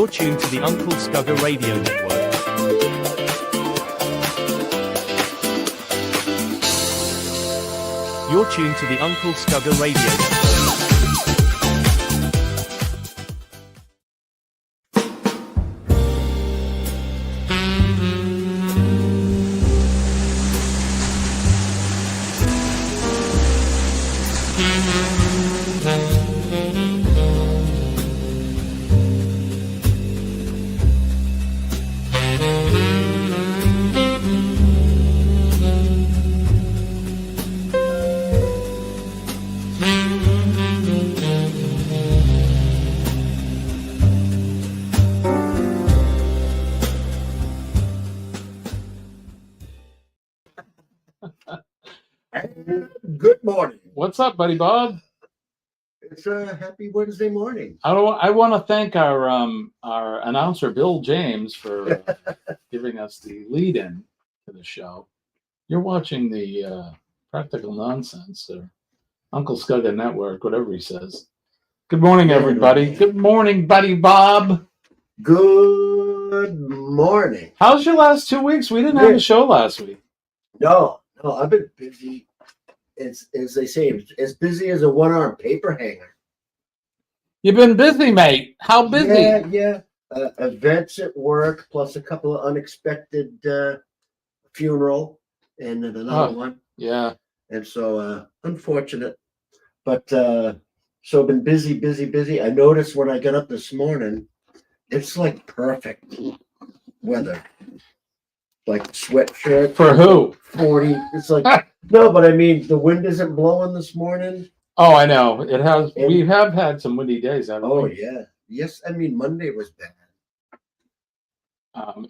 You're tuned to the Uncle SCUGGA Radio Network. You're tuned to the Uncle SCUGGA Radio Network. Good morning. What's up, buddy Bob? It's a happy Wednesday morning. I want to thank our announcer Bill James for giving us the lead-in to the show. You're watching the Practical Nonsense or Uncle SCUGGA Network, whatever he says. Good morning, everybody. Good morning, buddy Bob. Good morning. How's your last 2 weeks? We didn't have a show last week. No, I've been busy. It's, as they say, as busy as a one-armed paper hanger. You've been busy, mate. How busy? Yeah. Events at work, plus a couple of unexpected funeral, and then another one. Yeah. And so, unfortunate. But so I've been busy. I noticed when I got up this morning, it's like perfect weather. Like sweatshirt. For who? 40. It's like, no, but I mean, the wind isn't blowing this morning. Oh, I know. It has. We have had some windy days, haven't we? Oh, yeah. Yes, I mean, Monday was bad.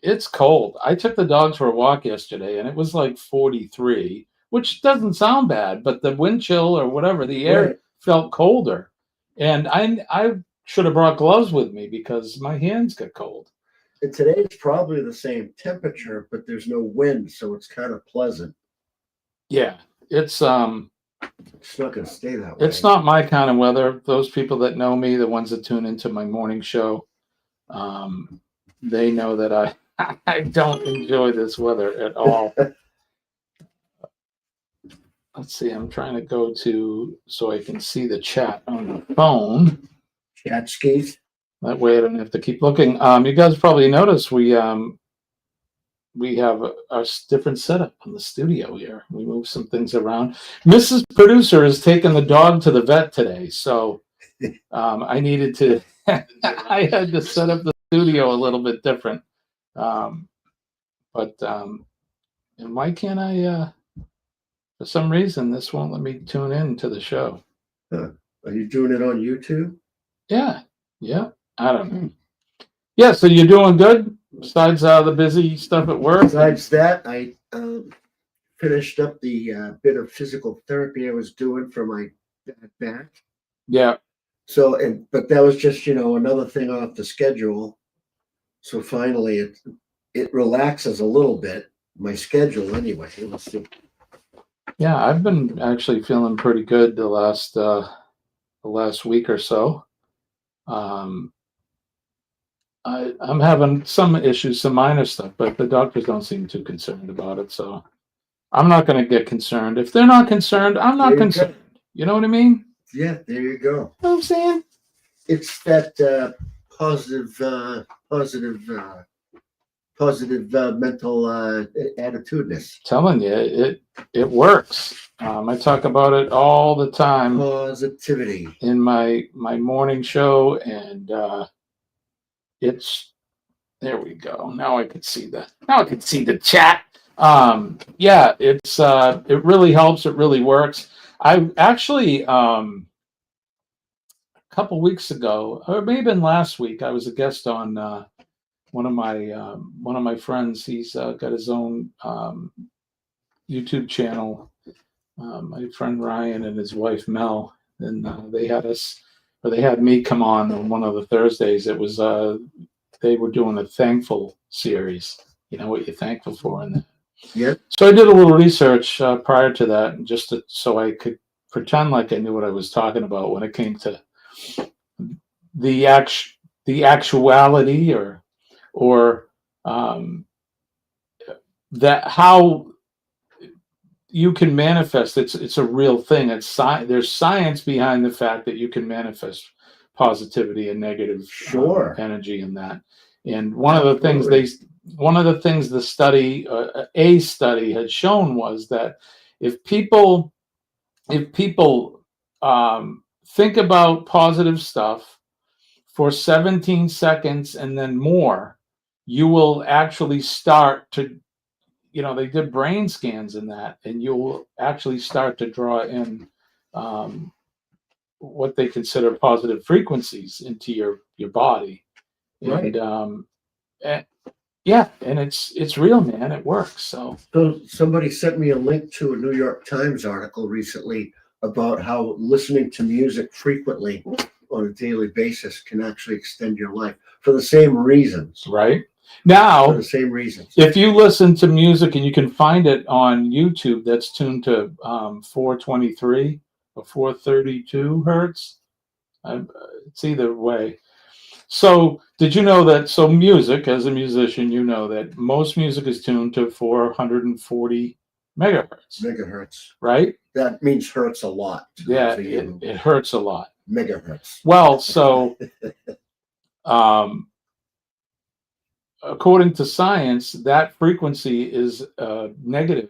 It's cold. I took the dogs for a walk yesterday, and it was like 43, which doesn't sound bad, but the wind chill or whatever, the air felt colder. And I should have brought gloves with me because my hands get cold. And today's probably the same temperature, but there's no wind, so it's kind of pleasant. Yeah, it's not going to stay that way. It's not my kind of weather. Those people that know me, the ones that tune into my morning show, they know that I don't enjoy this weather at all. Let's see. I'm trying to go to so I can see the chat on the phone. Chat skis. That way I don't have to keep looking. You guys probably noticed we have a different setup in the studio here. We moved some things around. Mrs. Producer has taken the dog to the vet today, so I needed to. I had to set up the studio a little bit different. And why can't I? For some reason, this won't let me tune in to the show. Huh. Are you doing it on YouTube? Yeah. I don't know. Yeah, so you're doing good besides the busy stuff at work? Besides that, I finished up the bit of physical therapy I was doing for my back. Yeah. So, but that was just, another thing off the schedule. So finally it relaxes a little bit, my schedule anyway. Let's see. Yeah, I've been actually feeling pretty good the last week or so. I'm having some issues, some minor stuff, but the doctors don't seem too concerned about it. So I'm not going to get concerned. If they're not concerned, I'm not concerned. You know what I mean? Yeah, there you go. You know what I'm saying? It's that positive mental attitudeness. Telling you, it works. I talk about it all the time. Positivity in my morning show, and there we go. Now I can see the chat. Yeah, it really helps. It really works. I actually a couple weeks ago, or maybe last week, I was a guest on one of my friends. He's got his own YouTube channel. My friend Ryan and his wife Mel, and they had me come on one of the Thursdays. It was they were doing a thankful series. You know what you're thankful for in that. Yep. So I did a little research prior to that, and so I could pretend like I knew what I was talking about when it came to the the actuality or that how you can manifest. It's a real thing. There's science behind the fact that you can manifest positivity and negative Sure. energy in that. And one of the things the study, a study had shown was that if people think about positive stuff for 17 seconds and then more, you will actually start to, they did brain scans in that, and you will actually start to draw in what they consider positive frequencies into your body. Right. And yeah, and it's real, man. It works. So somebody sent me a link to a New York Times article recently about how listening to music frequently on a daily basis can actually extend your life for the same reasons. Right. Now, for the same reasons. If you listen to music, and you can find it on YouTube, that's tuned to 423 or 432 hertz. It's either way. So did you know that? So music, as a musician, you know that most music is tuned to 440 megahertz. Megahertz. Right? That means hurts a lot. Yeah, it hurts a lot. Megahertz. Well, so according to science, that frequency is a negative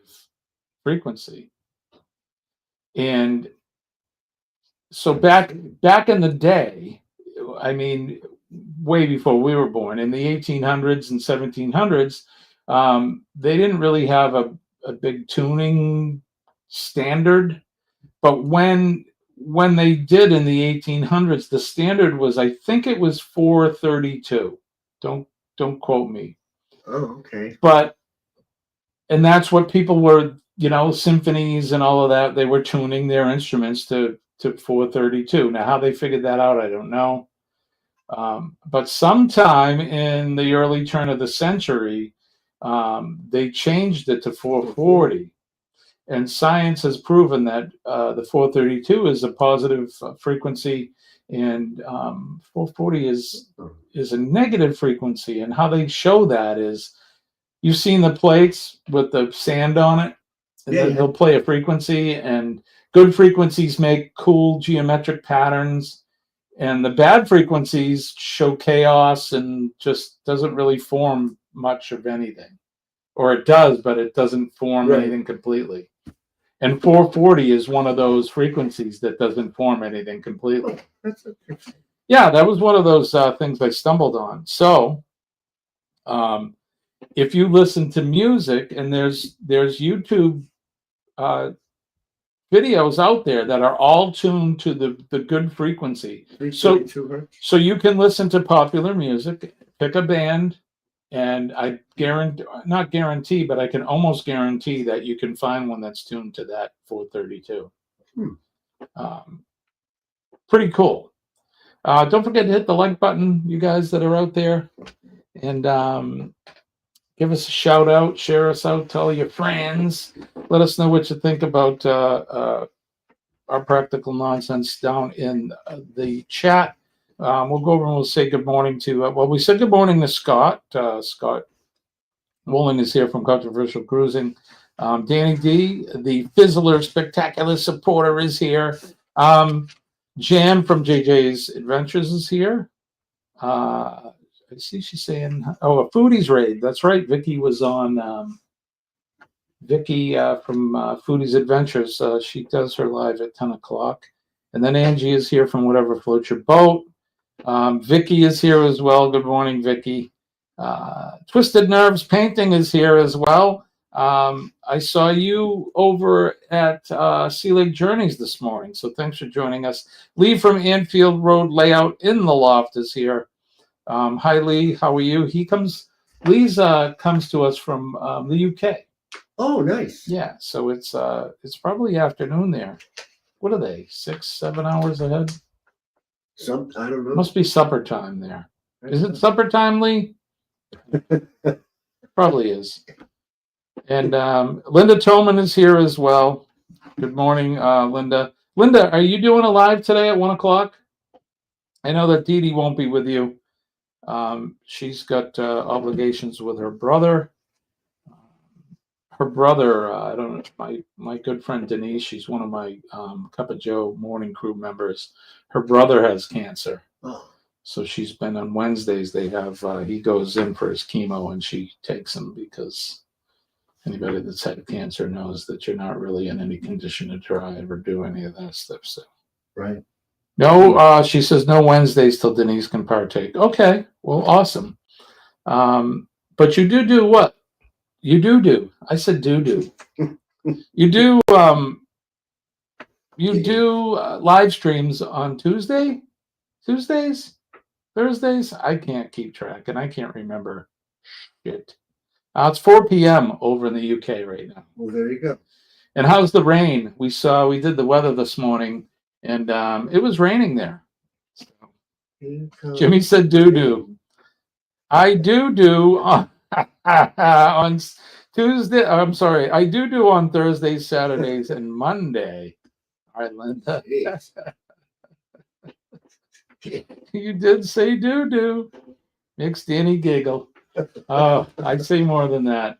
frequency. And so back in the day, I mean, way before we were born, in the 1800s and 1700s, they didn't really have a big tuning standard. But when they did in the 1800s, the standard was, I think it was 432. Don't quote me. Oh, okay. And that's what people were, symphonies and all of that. They were tuning their instruments to 432. Now, how they figured that out, I don't know. But sometime in the early turn of the century, they changed it to 440. And science has proven that the 432 is a positive frequency, and 440 is a negative frequency. And how they show that is, you've seen the plates with the sand on it, and then they'll play a frequency, and good frequencies make cool geometric patterns, and the bad frequencies show chaos and just doesn't really form much of anything. Or it does, but it doesn't form anything completely. And 440 is one of those frequencies that doesn't form anything completely. That's interesting. Yeah, that was one of those things I stumbled on. So, if you listen to music, and there's YouTube videos out there that are all tuned to the good frequency. So you can listen to popular music, pick a band, and I not guarantee, but I can almost guarantee that you can find one that's tuned to that 432. Pretty cool. Don't forget to hit the like button, you guys that are out there, and give us a shout out, share us out, tell your friends, let us know what you think about our practical nonsense down in the chat. We'll go over and we'll say good morning to, we said good morning to Scott. Scott Woolen is here from Controversial Cruising. Danny D, the Fizzler Spectacular Supporter, is here. Jan from JJ's Adventures is here. I see she's saying, a Foodies Raid. That's right. Vicky was on, Vicky from Foodies Adventures. She does her live at 10 o'clock. And then Angie is here from Whatever Floats Your Boat. Vicky is here as well. Good morning, Vicky. Twisted Nerves Painting is here as well. I saw you over at Sea Lake Journeys this morning, so thanks for joining us. Lee from Anfield Road Layout in the Loft is here. Hi, Lee. How are you? Lee's comes to us from the UK. Oh, nice. Yeah, so it's probably afternoon there. What are they? 6-7 hours ahead? I don't know. Must be supper time there. Is it supper time, Lee? Probably is. And Linda Tolman is here as well. Good morning, Linda. Linda, are you doing a live today at 1 o'clock? I know that Dee Dee won't be with you. She's got obligations with her brother. Her brother, I don't know, my good friend Denise, she's one of my Cup of Joe morning crew members. Her brother has cancer. Oh, So she's been on Wednesdays. They have, he goes in for his chemo and she takes him because anybody that's had cancer knows that you're not really in any condition to drive or do any of that stuff. So, right. no, she says no Wednesdays till Denise can partake. Okay, well, awesome. But you do what? You do. I said do. You do live streams on Tuesdays, Thursdays. I can't keep track and I can't remember shit. It's 4 p.m. over in the UK right now. Well, there you go. And how's the rain? We did the weather this morning, and it was raining there. Jimmy said do. I do on on Tuesday. I'm sorry. I do on Thursdays, Saturdays, and Monday. All right, Linda. You did say do. Makes Danny giggle. Oh, I'd say more than that.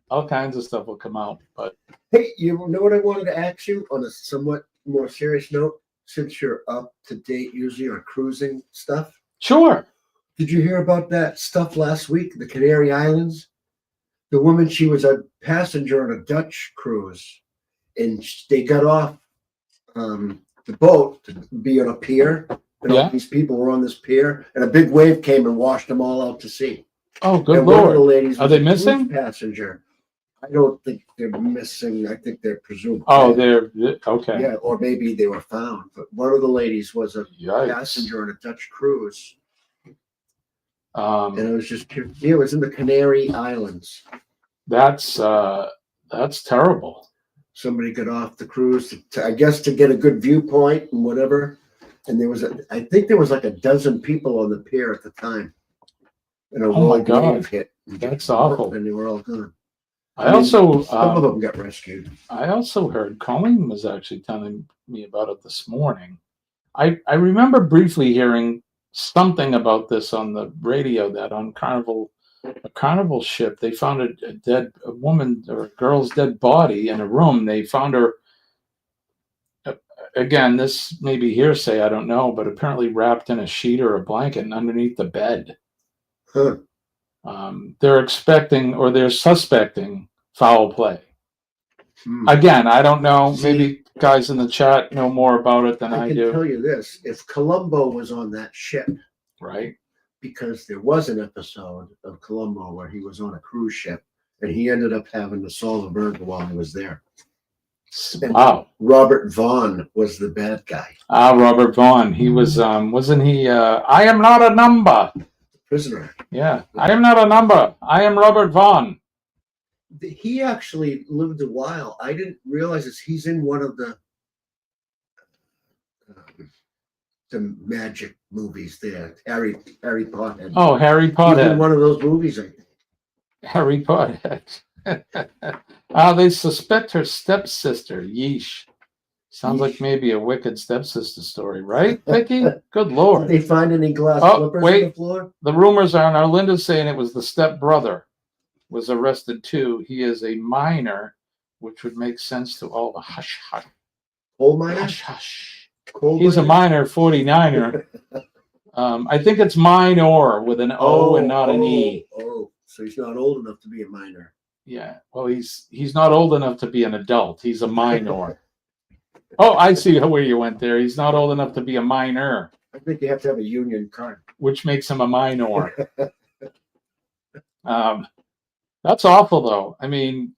All kinds of stuff will come out. But hey, you know what I wanted to ask you on a somewhat more serious note? Since you're up to date usually on cruising stuff. Sure. Did you hear about that stuff last week? The Canary Islands? The woman, she was a passenger on a Dutch cruise, and they got off the boat to be on a pier. And all these people were on this pier, and a big wave came and washed them all out to sea. Oh, good and Lord. One of the ladies are they missing? Passenger. I don't think they're missing. I think they're presumed. Oh, they're okay. Yeah, or maybe they were found. But one of the ladies was a passenger on a Dutch cruise. And it was just, it was in the Canary Islands. That's terrible. Somebody got off the cruise I guess to get a good viewpoint and whatever. And I think there was like a dozen people on the pier at the time. And oh my God, wave hit. That's awful. And they were all gone. Some of them got rescued. I also heard Colleen was actually telling me about it this morning. I remember briefly hearing something about this on the radio, that on a Carnival ship, they found a woman or a girl's dead body in a room. They found her, again, this may be hearsay, I don't know, but apparently wrapped in a sheet or a blanket and underneath the bed. Huh. They're suspecting foul play. Again, I don't know. Maybe guys in the chat know more about it than I do. I can tell you this. If Columbo was on that ship, right? Because there was an episode of Columbo where he was on a cruise ship and he ended up having to solve a murder while he was there. Wow. Robert Vaughn was the bad guy. Robert Vaughn. He was, wasn't he? I am not a number. Prisoner. Yeah. I am not a number. I am Robert Vaughn. He actually lived a while. I didn't realize this. He's in one of the magic movies there. Harry Potter. Oh, Harry Potter. He's in one of those movies, I think. Harry Potter. They suspect her stepsister. Yeesh. Sounds like maybe a wicked stepsister story, right, Vicky? Good Lord. Did they find any glass slippers on the floor? The rumors are now Linda's saying it was the stepbrother was arrested too. He is a minor, which would make sense to all the hush hush. Coal miner? Hush hush. He's a minor 49er. I think it's minor with an O and not an E. Oh, so he's not old enough to be a minor. Yeah. Well, he's not old enough to be an adult. He's a minor. Oh, I see where you went there. He's not old enough to be a minor. I think you have to have a union card. Which makes him a minor. That's awful, though. I mean,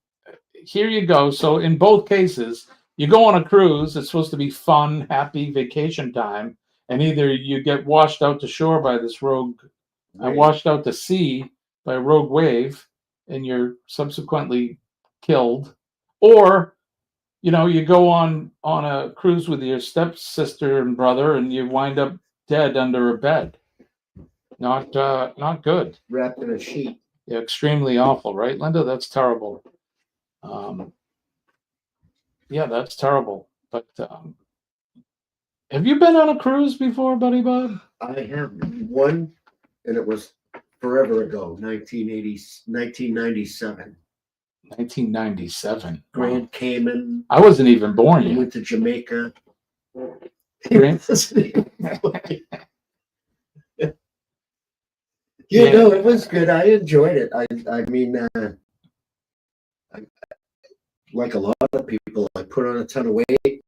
here you go. So in both cases, you go on a cruise. It's supposed to be fun, happy vacation time. And either you get washed out to shore by this washed out to sea by a rogue wave, and you're subsequently killed. Or, you go on a cruise with your stepsister and brother, and you wind up dead under a bed. Not good. Wrapped in a sheet. Yeah, extremely awful, right, Linda? That's terrible. Yeah, that's terrible. But have you been on a cruise before, Buddy Bob? I have one, and it was forever ago, 1997. 1997. Grand Cayman. I wasn't even born I yet. went to Jamaica. Grand- Yeah, no, it was good. I enjoyed it. I mean, like a lot of people, I put on a ton of weight.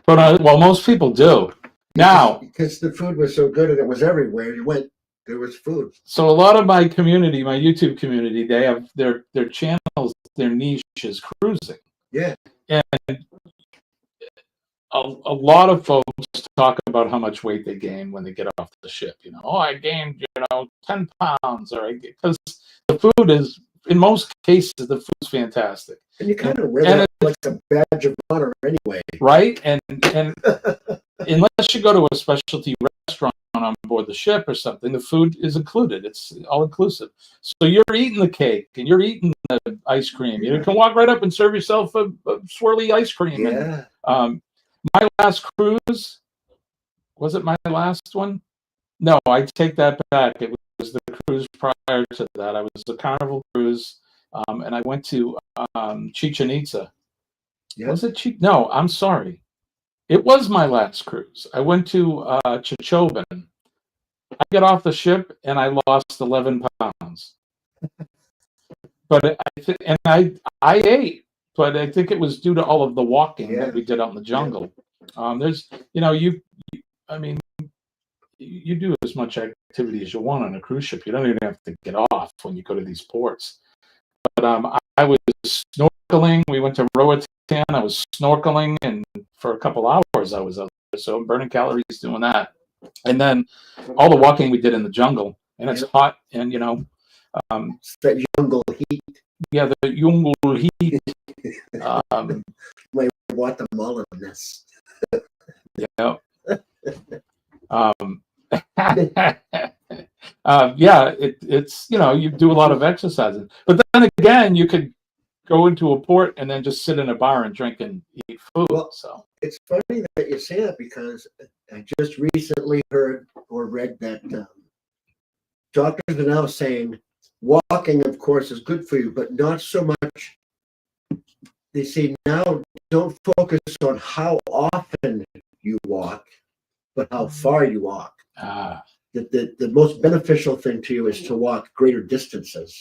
But well, most people do. Now, because the food was so good and it was everywhere. You went, there was food. so a lot of my community, my YouTube community, they have their channels, their niche is cruising. Yeah. And a lot of folks talk about how much weight they gain when they get off the ship. You know, oh, I gained, 10 pounds, or because the food is, in most cases, the food's fantastic. And you kind of wear that like a badge of honor anyway. Right? And unless you go to a specialty restaurant on board the ship or something, the food is included. It's all inclusive. So you're eating the cake and you're eating the ice cream. You can walk right up and serve yourself a swirly ice cream. Yeah. And, my last cruise, was it my last one? No, I take that back. It was the cruise prior to that. I was a Carnival cruise, and I went to Chichen Itza. Yeah. Was it No, I'm sorry. It was my last cruise. I went to Chichoban. I got off the ship and I lost 11 pounds. But I ate, but I think it was due to all of the walking that we did out in the jungle. There's, you do as much activity as you want on a cruise ship. You don't even have to get off when you go to these ports. But I was snorkeling. We went to Roatan. I was snorkeling, and for a couple hours I was out there. So I'm burning calories doing that. And then all the walking we did in the jungle, and it's hot, and it's that jungle heat. Yeah, the jungle heat. My watermelonness. Yeah. It's you do a lot of exercising, but then again, you could go into a port and then just sit in a bar and drink and eat food. Well, so it's funny that you say that, because I just recently heard or read that doctors are now saying walking, of course, is good for you, but not so much. They say now don't focus on how often you walk, but how far you walk. The most beneficial thing to you is to walk greater distances.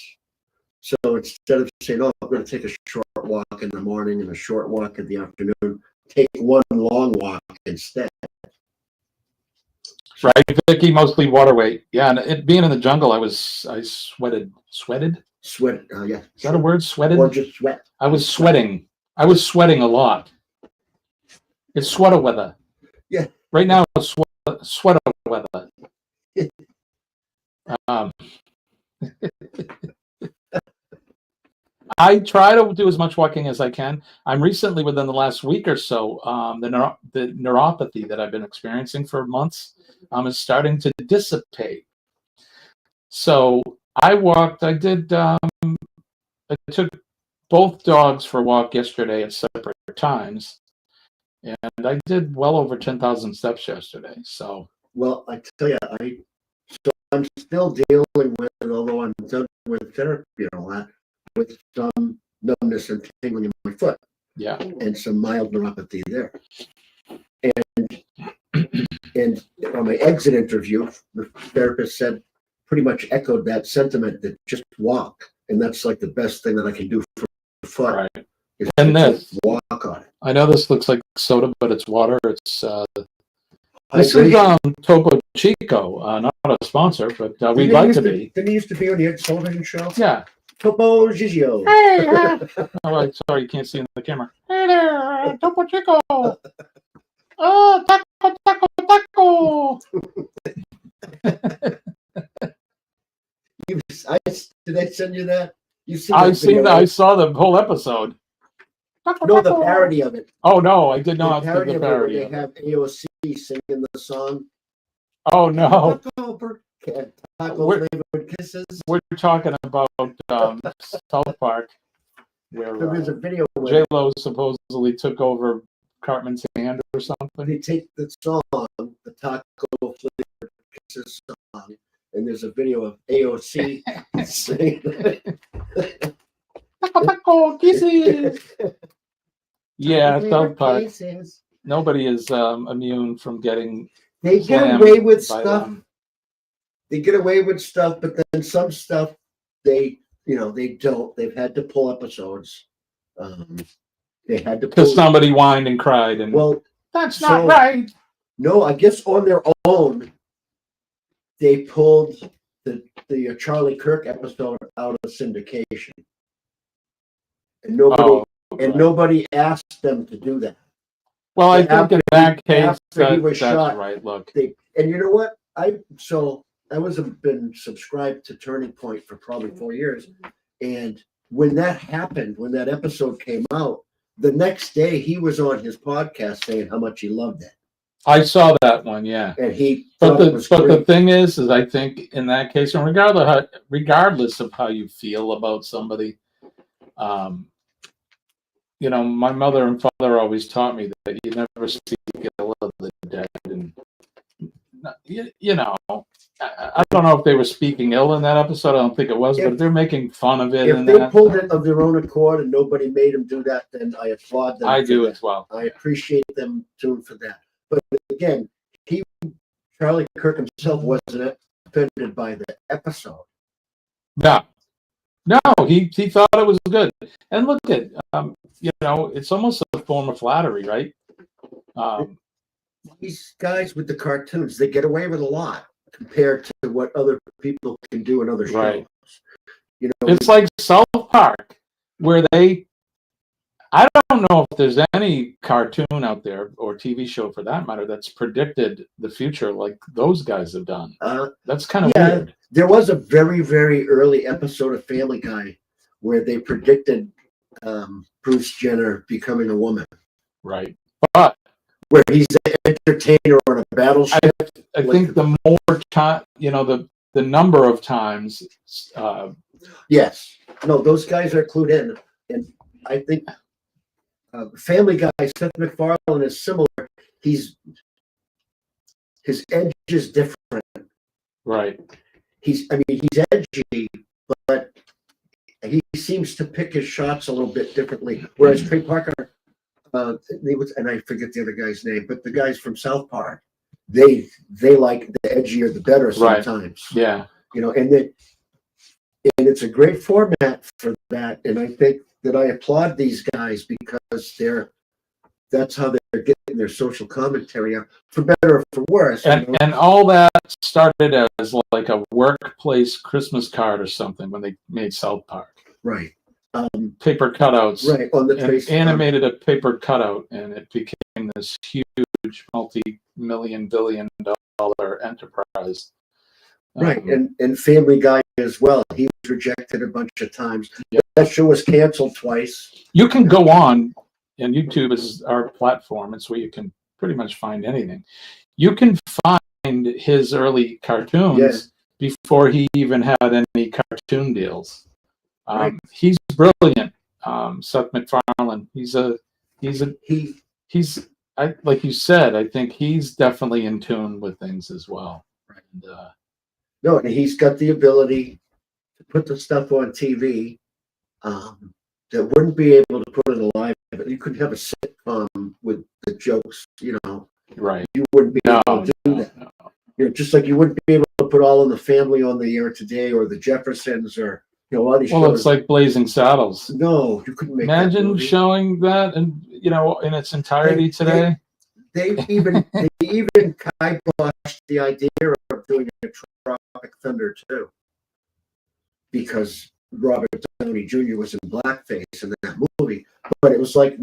So instead of saying, oh, I'm going to take a short walk in the morning and a short walk in the afternoon, take one long walk instead. Right, Vicky, mostly water weight. Yeah, and being in the jungle, I sweated. Sweated? Sweat, yeah. Is that a word? Sweated? Or just sweat. I was sweating. I was sweating a lot. It's sweater weather. Yeah. Right now, it's sweater weather. I try to do as much walking as I can. I'm recently, within the last week or so, the neuropathy that I've been experiencing for months is starting to dissipate. So I walked. I took both dogs for a walk yesterday at separate times, and I did well over 10,000 steps yesterday. So, well, I tell you, I'm still dealing with, although I'm done with therapy and all that, with some numbness and tingling in my foot. Yeah. And some mild neuropathy there. And on my exit interview, the therapist said, pretty much echoed that sentiment, that just walk. And that's like the best thing that I can do for the foot. Right. Is and this, walk on it. I know this looks like soda, but it's water. It's this is Topo Chico, not a sponsor, but we'd like to be. Didn't he used to be on the Ed Sullivan show? Yeah. Topo Gigio. Hey, oh, sorry, you can't see in the camera. Hey there, Topo Chico. Oh, taco. Did I send you that? I saw the whole episode. No, the parody of it. Oh no, I did not see the parody. They have AOC singing the song. Oh no. Taco flavored kisses. We're talking about South Park, where there's a video where J-Lo supposedly took over Cartman's hand or something. They take the song, the taco flavored Kisses song, and there's a video of AOC singing. Kisses. Yeah, South Park. Kisses. Nobody is immune from getting. They get slammed away with by stuff. them. They get away with stuff, but then some stuff they don't. They've had to pull episodes. They had to Because pull. somebody whined and cried, and Well, that's so- not right. no, I guess on their own, they pulled the Charlie Kirk episode out of syndication, and nobody asked them to do that. Well, I think in that case, after he was that's shot, right. Look, And you know what? I been subscribed to Turning Point for probably 4 years, and when that happened, when that episode came out, the next day he was on his podcast saying how much he loved it, I saw that one. Yeah, and he but thought it was great. the thing is I think in that case, and regardless of how you feel about somebody, my mother and father always taught me that you never speak ill of the dead, and I don't know if they were speaking ill in that episode. I don't think it was, but if they're making fun of it, If they pulled it of their own accord and nobody made them do that, then I applaud them. I for do that. as well. I appreciate them doing for that. But again, Charlie Kirk himself wasn't offended by the episode. No, he thought it was good. And look at it's almost a form of flattery, right? These guys with the cartoons, they get away with a lot compared to what other people can do in other shows. Right. It's like South Park, where I don't know if there's any cartoon out there or TV show for that matter that's predicted the future like those guys have done. That's kind of weird. There was a very, very early episode of Family Guy where they predicted Bruce Jenner becoming a woman. Right. But where he's an entertainer on a battleship. I think the more time, the number of times. Yes. No, those guys are clued in. And I think Family Guy, Seth MacFarlane is similar. His edge is different. Right. He's edgy, but he seems to pick his shots a little bit differently. Whereas Trey Parker, and I forget the other guy's name, but the guys from South Park, they like the edgier the better sometimes. Right. Yeah. And it's a great format for that. And I think that I applaud these guys because that's how they're getting their social commentary out, for better or for worse. And all that started as like a workplace Christmas card or something when they made South Park. Right. Paper cutouts. Right. On the trace. Animated a paper cutout, and it became this huge multi-million-billion-dollar enterprise. Right. And Family Guy as well. He was rejected a bunch of times. Yeah. That show was canceled twice. You can go on, and YouTube is our platform. It's where you can pretty much find anything. You can find his early cartoons before he even had any cartoon deals. Right. He's brilliant. Seth MacFarlane. Like you said, I think he's definitely in tune with things as well. Right. And, and he's got the ability to put the stuff on TV that wouldn't be able to put it live. But you could have a sitcom with the jokes, right. You wouldn't be able to do that. No. Just like you wouldn't be able to put All in the Family on the air today, or the Jeffersons, or a lot of these shows. It's like Blazing Saddles. No, you couldn't make Imagine showing that and in its entirety today. They even kiboshed the idea of doing a Tropic Thunder too, because Robert Downey Jr. was in blackface in that movie. But it was like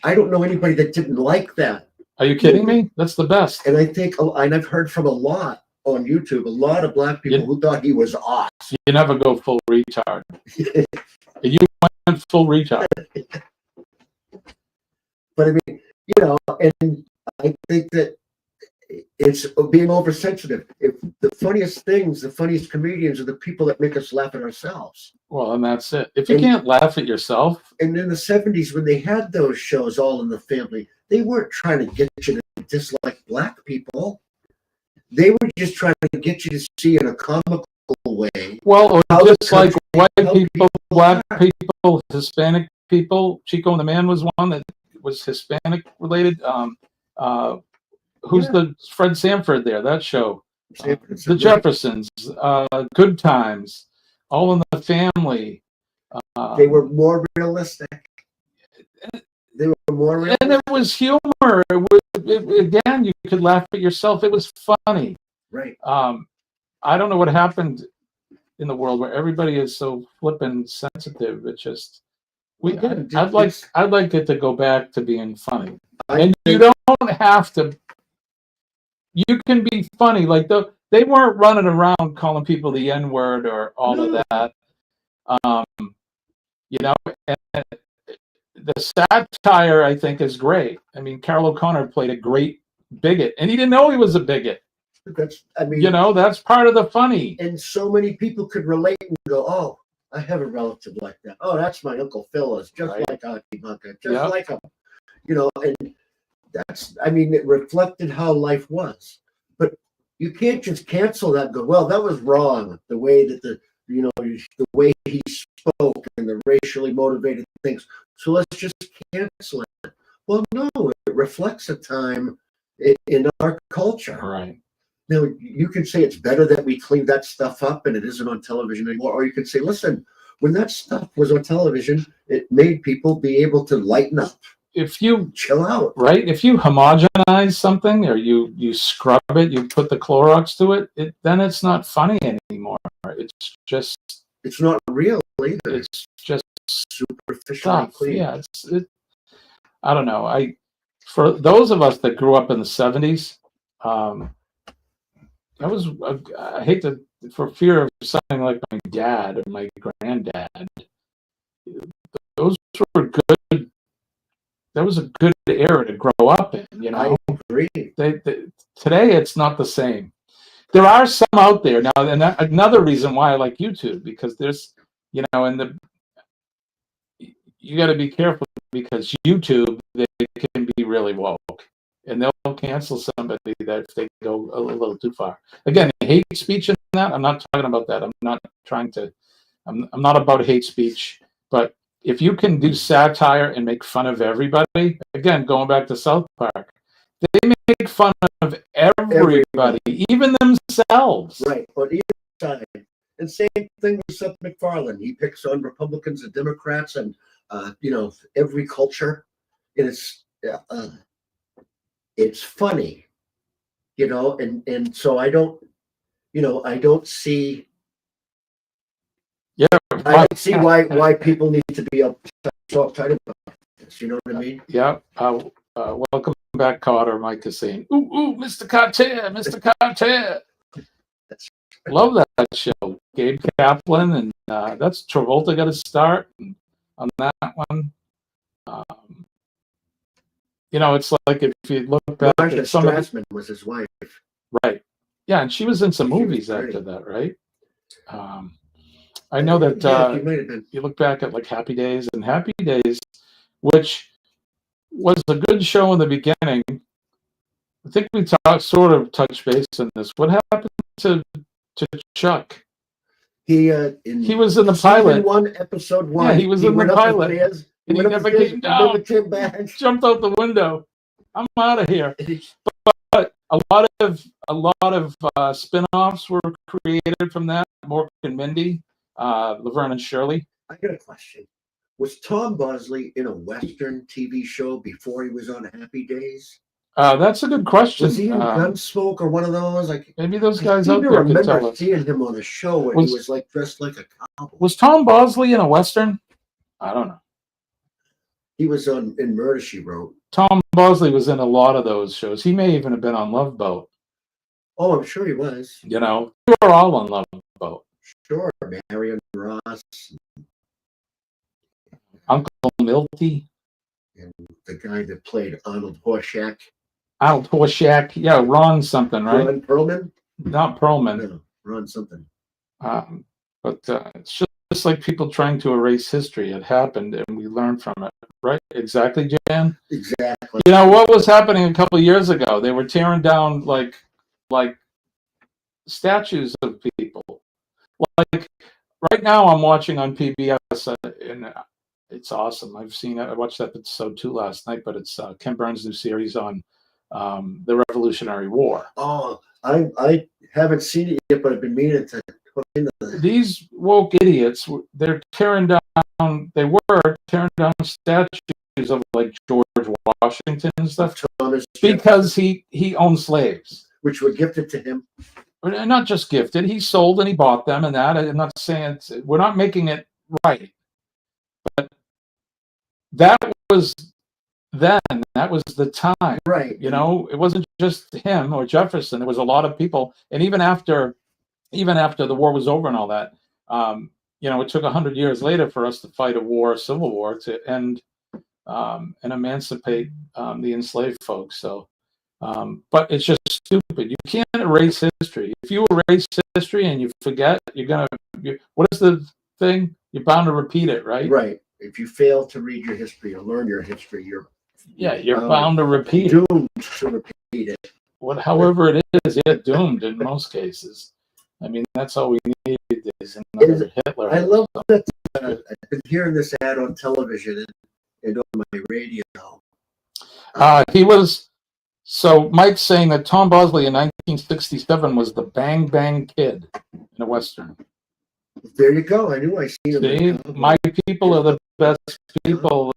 I don't know anybody that didn't like that. Are you kidding me? That's the best. And I think, and I've heard from a lot on YouTube, a lot of black people who thought he was awesome. You never go full retard. You went full retard. But I mean, and I think that it's being oversensitive. The funniest comedians are the people that make us laugh at ourselves. Well, and that's it. If you can't laugh at yourself. And in the 70s, when they had those shows, All in the Family, they weren't trying to get you to dislike black people. They were just trying to get you to see in a comical way. Well, or How the just like country- white how people, people black are. people, Hispanic people. Chico and the Man was one that was Hispanic related. Who's Yeah. the Fred Sanford there? That show. Sanford's The right. Jeffersons, Good Times, All in the Family. They were more realistic. They were more realistic. And there was humor. Again, you could laugh at yourself. It was funny. Right. I don't know what happened in the world where everybody is so flippin' sensitive. It's just Again, I'd like it to go back to being funny. I And you think- don't have to. You can be funny. Like they weren't running around calling people the N-word or all No. of that. You know, and the satire I think is great. I mean, Carol O'Connor played a great bigot, and he didn't know he was a bigot. You know, that's part of the funny. And so many people could relate and go, "Oh, I have a relative like that. Oh, that's my Uncle Phil. Is just Right. like Auntie Bunker, just Yep. like him." You know, and it reflected how life was. But you can't just cancel that and go, "Well, that was wrong." The way that the way he spoke and the racially motivated things. So let's just cancel it. Well, no, it reflects a time in our culture. Right. Now, you can say it's better that we clean that stuff up and it isn't on television anymore. Or you can say, listen, when that stuff was on television, it made people be able to lighten up, If you chill out. Right, if you homogenize something or you scrub it, you put the Clorox to it, then it's not funny anymore. It's not real either. It's just Superficially stuff. clean. Yeah, I don't know. For those of us that grew up in the 70s, I hate to, for fear of sounding like my dad or my granddad, those were good. That was a good era to grow up in, you know. I agree. Today, it's not the same. There are some out there now, and another reason why I like YouTube, because there's, you know, you got to be careful because YouTube, they can be really woke, and they'll cancel somebody that if they go a little too far. Again, hate speech and that, I'm not talking about that. I'm not about hate speech, but if you can do satire and make fun of everybody, again, going back to South Park, they make fun of everybody, even themselves. Right. On either side. And same thing with Seth MacFarlane. He picks on Republicans and Democrats and, every culture. And it's funny, and so I don't see. Yeah, I don't see why people need to be so uptight about this. You know what I mean? Yeah. Welcome back, Carter. Mike is saying, "Ooh, Mr. Carter, Mr. Carter." Love that show. Gabe Kaplan, and that's Travolta got a start on that one. It's like if you look back Marcia at some Strassman was his wife. Right. Yeah, and she was in some She was movies great. after that, right? I know that She might have been. you look back at like Happy Days, which was a good show in the beginning. I think we sort of touched base on this. What happened to Chuck? He was in the pilot. 1, episode 1. Yeah, he was in the pilot. He And he never came down. Never came back. Jumped out the window. I'm out of here. But a lot of spin-offs were created from that. Mork and Mindy, Laverne and Shirley. I got a question. Was Tom Bosley in a Western TV show before he was on Happy Days? That's a good question. Was he in Gunsmoke or one of those? Maybe those guys I out seem to there can tell remember us. seeing him on a show where he was like dressed like a cowboy. Was Tom Bosley in a Western? I don't know. He was in Murder, She Wrote. Tom Bosley was in a lot of those shows. He may even have been on Love Boat. Oh, I'm sure he was. They were all on Love Boat. Sure, Marion Ross. Uncle Milty. And the guy that played Arnold Horshack. Arnold Horshack. Yeah, Ron something, right? Ron Perlman? Not Perlman. No, Ron something. But it's just like people trying to erase history. It happened, and we learned from it, right? Exactly, Jan? Exactly. What was happening a couple of years ago? They were tearing down like statues of people. Like right now, I'm watching on PBS, and it's awesome. I've seen it. I watched episode 2 last night, but it's Ken Burns' new series on the Revolutionary War. Oh, I haven't seen it yet, but I've been meaning to hook into that. These woke idiots, they're tearing down. They were tearing down statues of like George Washington and stuff Thomas because he owned slaves, which were gifted to him. not just gifted. He sold and he bought them, and that. I'm not saying we're not making it right, but that was then. That was the time, right? You know, it wasn't just him or Jefferson. There was a lot of people, and even after the war was over and all that, you know, it took 100 years later for us to fight a civil war, to end and emancipate the enslaved folks. So, but it's just stupid. You can't erase history. If you erase history and you forget, what is the thing? You're bound to repeat it, right? Right. If you fail to read your history or learn your history, you're bound to repeat it. Doomed to repeat it. However it is, doomed in most cases. I mean, that's all we need is another Hitler. I love that I've been hearing this ad on television and on my radio. So Mike's saying that Tom Bosley in 1967 was the Bang Bang Kid in a Western. There you go. I knew I seen him. See, my people are the best people.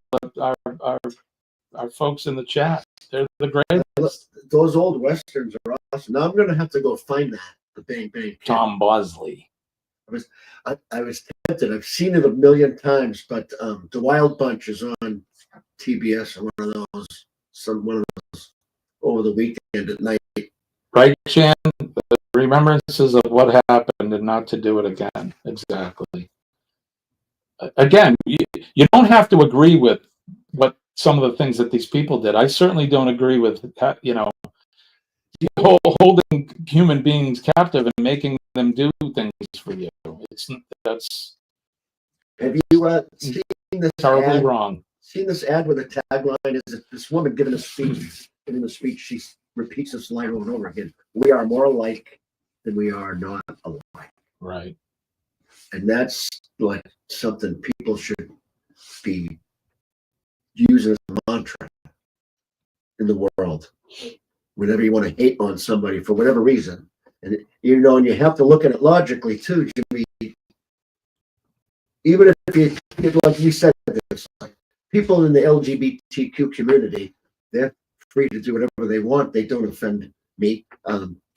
Our folks in the chat, they're the greatest. Those old Westerns are awesome. Now I'm going to have to go find that. The Bang Bang Kid. Tom Bosley. I was tempted. I've seen it a million times, but The Wild Bunch is on TBS or one of those over the weekend at night. Right, Jan? The remembrances of what happened and not to do it again. Exactly. Again, you don't have to agree with what some of the things that these people did. I certainly don't agree with, you know, holding human beings captive and making them do things for you. Have you seen this terribly ad? Wrong. Seen this ad with a tagline? Is this woman giving a speech? She repeats this line over and over again. We are more alike than we are not alike. Right. And that's like something people should be using as a mantra in the world. Whenever you want to hate on somebody for whatever reason, and you know, and you have to look at it logically too, Jimmy. Even if you, like you said, this, like people in the LGBTQ community, they're free to do whatever they want. They don't offend me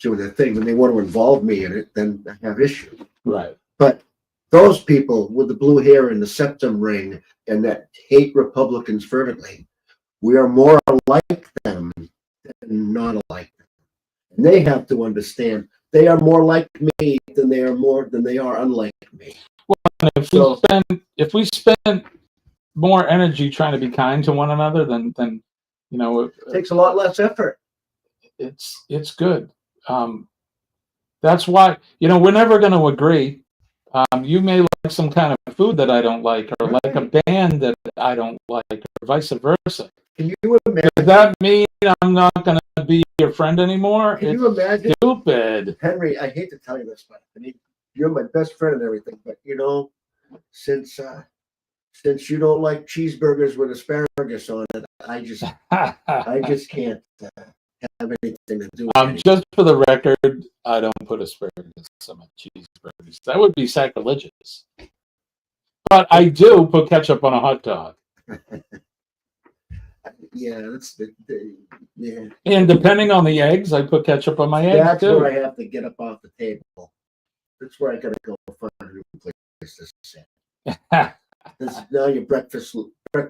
doing their thing. When they want to involve me in it, then I have issues. Right. But those people with the blue hair and the septum ring and that hate Republicans fervently, we are more alike them than not alike them. And they have to understand they are more like me than they are unlike me. Well, if we spend more energy trying to be kind to one another, then you know, it takes a lot less effort. It's good. That's why, you know, we're never going to agree. You may like some kind of food that I don't like, or like a band that I don't like, or vice versa. Can you imagine? Does that mean I'm not going to be your friend anymore? Can you imagine? Stupid. Henry, I hate to tell you this, but I mean, you're my best friend and everything, but you know, since you don't like cheeseburgers with asparagus on it, I just can't have anything to do with it. Just for the record, I don't put asparagus on my cheeseburgers. That would be sacrilegious. But I do put ketchup on a hot dog. Yeah, that's yeah. And depending on the eggs, I put ketchup on my eggs That's too. where I have to get up off the table. That's where I gotta go find a new place to sit. Now your breakfast plate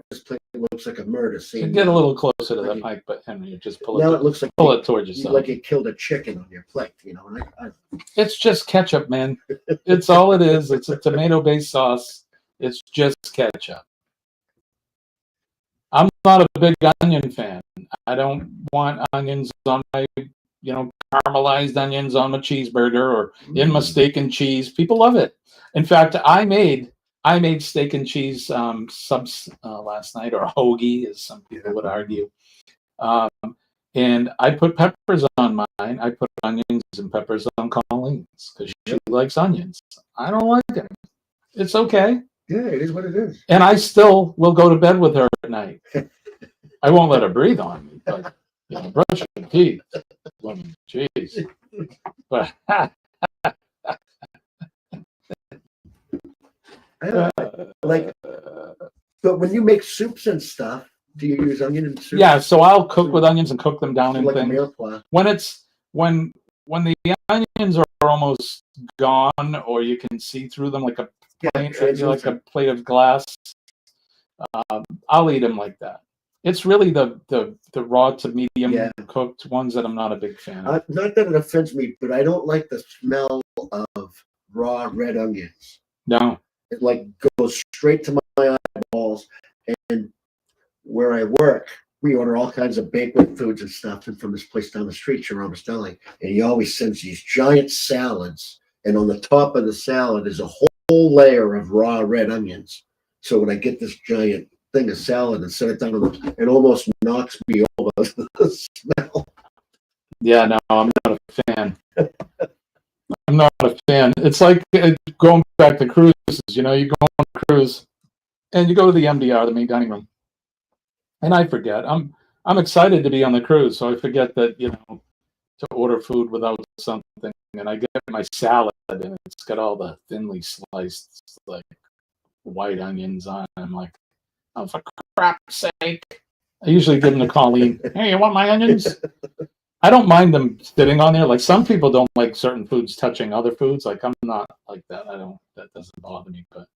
looks like a murder scene. Get a little closer to the mic, but Henry, you just pull it. Now it looks like pull it towards yourself. Like you killed a chicken on your plate, you know. And it's just ketchup, man. It's all it is. It's a tomato-based sauce. It's just ketchup. I'm not a big onion fan. I don't want onions on my, you know, caramelized onions on my cheeseburger or in my steak and cheese. People love it. In fact, I made steak and cheese subs last night, or hoagie, as some people would argue. And I put peppers on mine. I put onions and peppers on Colleen's because she likes onions. I don't like it. It's okay. Yeah, it is what it is. And I still will go to bed with her at night. I won't let her breathe on me, but brush your teeth. Jeez. But but when you make soups and stuff, do you use onion in soup? yeah, so I'll cook with onions and cook them down in like a things. meal plan. When the onions are almost gone, or you can see through them like a plate of glass, I'll eat them like that. It's really the raw to medium cooked ones that I'm not a big fan of. Not that it offends me, but I don't like the smell of raw red onions. No. It like goes straight to my eyeballs. And where I work, we order all kinds of banquet foods and stuff, and from this place down the street, Jerome's Deli, and he always sends these giant salads, and on the top of the salad is a whole layer of raw red onions. So when I get this giant thing of salad and set it down, it almost knocks me over the smell. Yeah, no, I'm not a fan. I'm not a fan. It's like going back to cruises. You go on a cruise, and you go to the MDR, the main dining room, and I forget. I'm excited to be on the cruise, so I forget that to order food without something, and I get my salad, and it's got all the thinly sliced like white onions on it. I'm like, oh, for crap's sake! I usually give them to Colleen. Hey, you want my onions? I don't mind them sitting on there. Like some people don't like certain foods touching other foods. Like I'm not like that. That doesn't bother me. But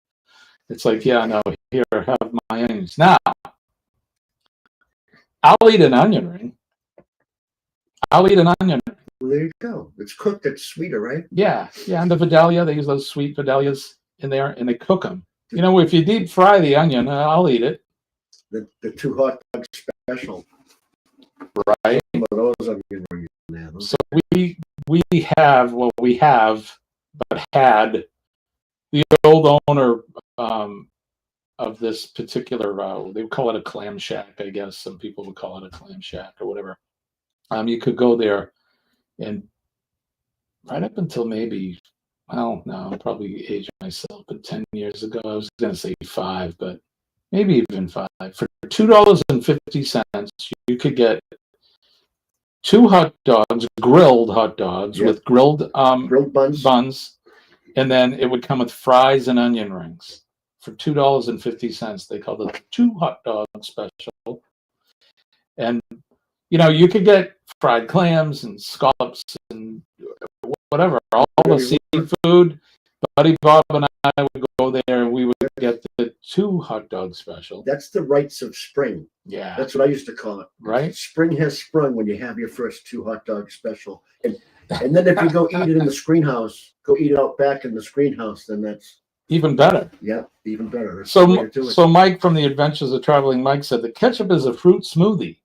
it's like, yeah, no, here, have my onions. Now, I'll eat an onion ring. I'll eat an onion ring. Well, there you go. It's cooked. It's sweeter, right? Yeah, and the Vidalia, they use those sweet Vidalias in there, and they cook them. If you deep fry the onion, I'll eat it. The 2 hot dog special. Right. Those onion rings now. So we have but had the old owner of this particular they would call it a clam shack, I guess. Some people would call it a clam shack or whatever. You could go there, and right up until maybe, well, no, I'm probably aging myself, but 10 years ago, I was going to say 5, but maybe even 5. For $2.50, you could get 2 hot dogs, grilled hot dogs with grilled buns, and then it would come with fries and onion rings for $2.50. They called it the 2 hot dog special. And you could get fried clams and scallops and whatever, all the seafood. Buddy Bob and I would go there, and we would get the 2 hot dog special. That's the rites of spring. Yeah. That's what I used to call it. Right? Spring has sprung when you have your first 2 hot dog special. And then if you go eat it in the screen house, go eat it out back in the screen house, then that's even better. Yeah, even better. That's so Mike from the Adventures of Traveling Mike said the ketchup is a fruit smoothie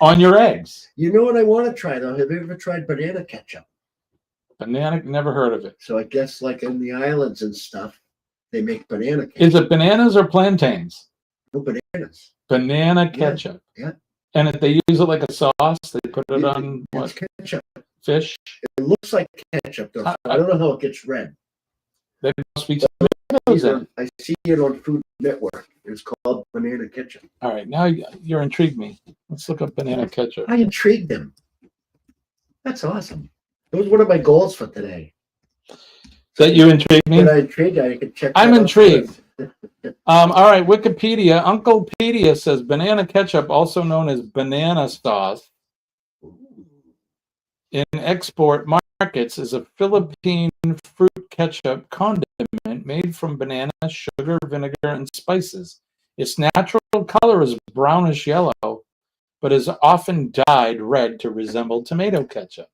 on your eggs. You know what I want to try, though? Have you ever tried banana ketchup? Banana, never heard of it. So I guess like in the islands and stuff, they make banana ketchup. Is it bananas or plantains? No, bananas. Banana ketchup. Yeah. And if they use it like a sauce, they put it on what? Ketchup. Fish? It looks like ketchup, though. I don't know how it gets red. There must be tomatoes in it. I see it on Food Network. It's called banana ketchup. All right, now you're intrigued me. Let's look up banana ketchup. I intrigued them. That's awesome. It was one of my goals for today. That you intrigued me? Did I intrigue you? I could check. I'm intrigued. All right, Wikipedia. Uncle Pedia says banana ketchup, also known as banana sauce, in export markets is a Philippine fruit ketchup condiment made from banana, sugar, vinegar, and spices. Its natural color is brownish yellow, but is often dyed red to resemble tomato ketchup.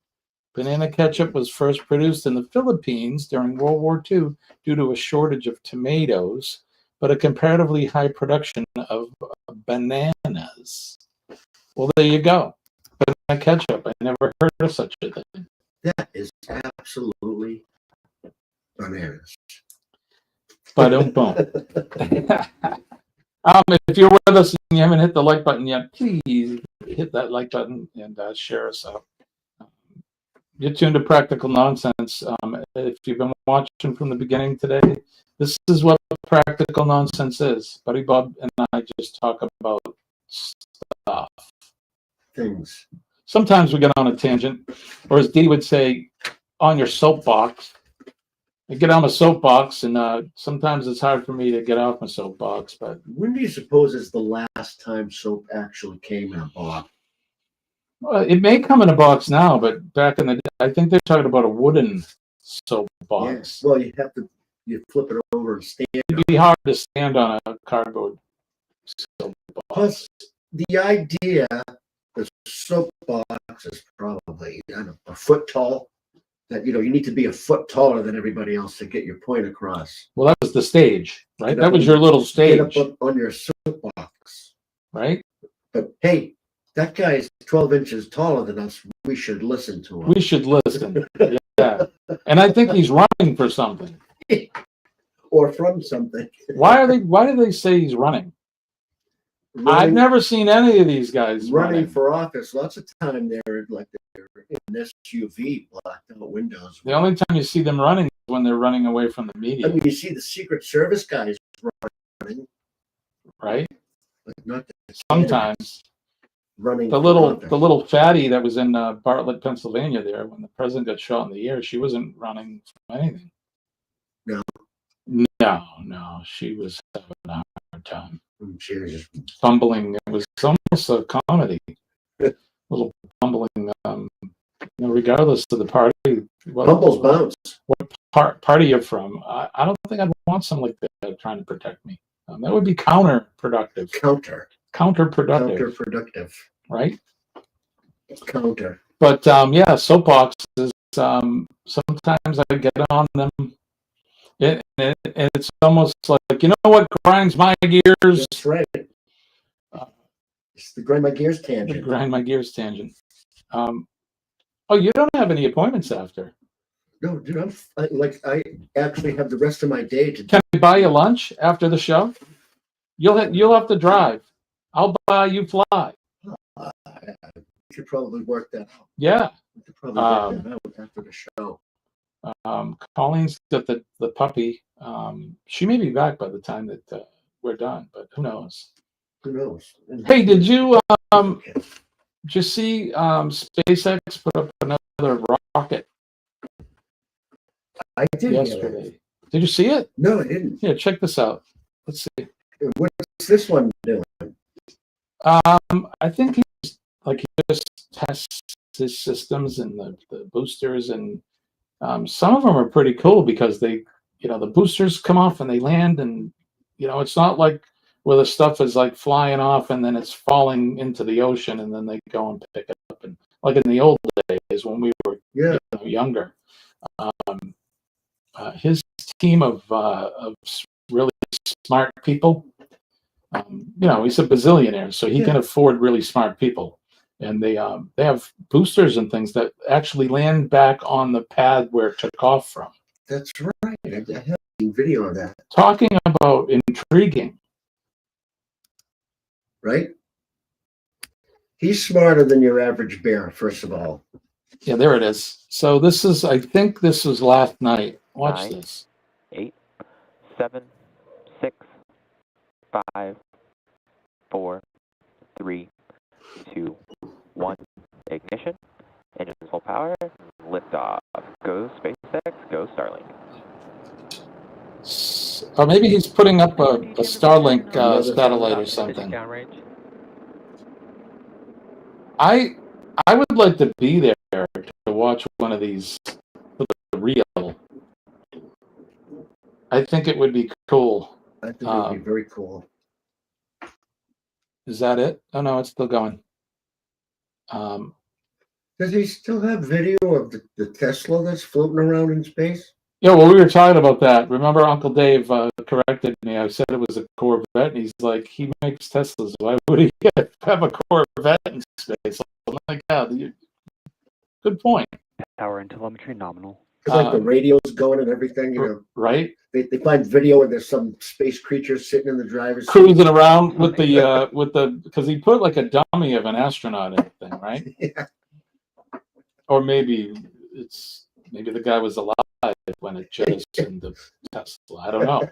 Banana ketchup was first produced in the Philippines during World War II due to a shortage of tomatoes, but a comparatively high production of bananas. Well, there you go. Banana ketchup. I never heard of such a thing. That is absolutely bananas. But if you're with us and you haven't hit the like button yet, please hit that like button and share us out. You're tuned to Practical Nonsense. If you've been watching from the beginning today, this is what Practical Nonsense is. Buddy Bob and I just talk about stuff. Things. Sometimes we get on a tangent, or as Dee would say, on your soapbox. I get on my soapbox, and sometimes it's hard for me to get off my soapbox. But When do you suppose is the last time soap actually came in a box? it may come in a box now, but back in the day, I think they're talking about a wooden soap box. Yes. Well, you flip it over and stand. It'd be hard to stand on a cardboard soap box. Plus, the idea, the soap box is probably, I don't know, a foot tall. That, you need to be a foot taller than everybody else to get your point across. Well, that was the stage, right? Get That up was your little Get stage, up on your soapbox. right? But hey, that guy is 12 inches taller than us. We should listen to him. We should listen. Yeah. And I think he's running for something. Or from something. Why do they say he's running? I've never seen any of these guys running for office. Lots of time they're in SUV, blacked out windows. The only time you see them running is when they're running away from the media. I mean, you see the Secret Service guys running, right? but not Sometimes running. the little fatty that was in Bartlett, Pennsylvania, there when the president got shot in the ear, she wasn't running from anything. No, she was having a hard time. She was just Fumbling. It was almost a comedy. Little fumbling. Regardless of the party. Bumbles bounce. What party you're from? I don't think I'd want someone like that trying to protect me. That would be counterproductive. Counterproductive. Right? Counter. But yeah, soapboxes. Sometimes I get on them. And it's almost like, you know what grinds my gears? That's right. It's the grind my gears tangent. Grind my gears tangent. Oh, you don't have any appointments after? No, dude, I actually have the rest of my day to. Can I buy you lunch after the show? You'll have to drive. I'll buy you fly. We should probably work that out. Yeah. We should probably work that out after the show. Colleen's got the puppy. She may be back by the time that we're done, but who knows? Who knows? Hey, did you see SpaceX put up another rocket I did yesterday? Did you see it? No, I didn't. Yeah, check this out. Let's see. What's this one doing? I think he just tests his systems and the boosters, and some of them are pretty cool because they, the boosters come off and they land, and it's not like where the stuff is like flying off and then it's falling into the ocean and then they go and pick it up, and like in the old days when we were younger. His team of really smart people. He's a bazillionaire, so he can afford really smart people, and they have boosters and things that actually land back on the pad where it took off from. That's right. I have a video of that. Talking about intriguing, right? He's smarter than your average bear, first of all. Yeah, there it is. So I think this was last night. Watch 9, this. 8, 7, 6, 5, 4, 3, 2, 1. Ignition. Engines full power. Liftoff. Go SpaceX. Go Starlink. Or maybe he's putting up a Starlink satellite or something. I would like to be there to watch one of these real. I think it would be cool. I think it would be very cool. Is that it? Oh no, it's still going. Does he still have video of the Tesla that's floating around in space? Yeah, well, we were talking about that. Remember, Uncle Dave corrected me. I said it was a Corvette, and he's like, he makes Teslas. Why would he have a Corvette in space? I'm like, yeah, good point. Power and telemetry nominal. It's like the radio's going and everything, Right? They find video where there's some space creature sitting in the driver's seat. Cruising around with the because he put like a dummy of an astronaut in the thing, right? Yeah. Or maybe the guy was alive when it jettisoned the Tesla. I don't know.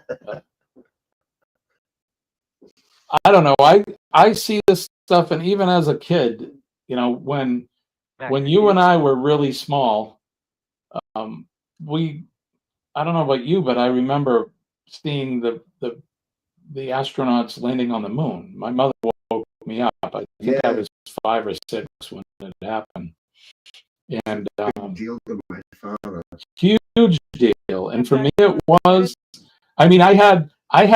I don't know. I see this stuff, and even as a kid, when you and I were really small, I don't know about you, but I remember seeing the astronauts landing on the moon. My mother woke me up. I think I was 5 or 6 when it happened. And Deal to my father. huge deal. And for me, it was. I mean, I had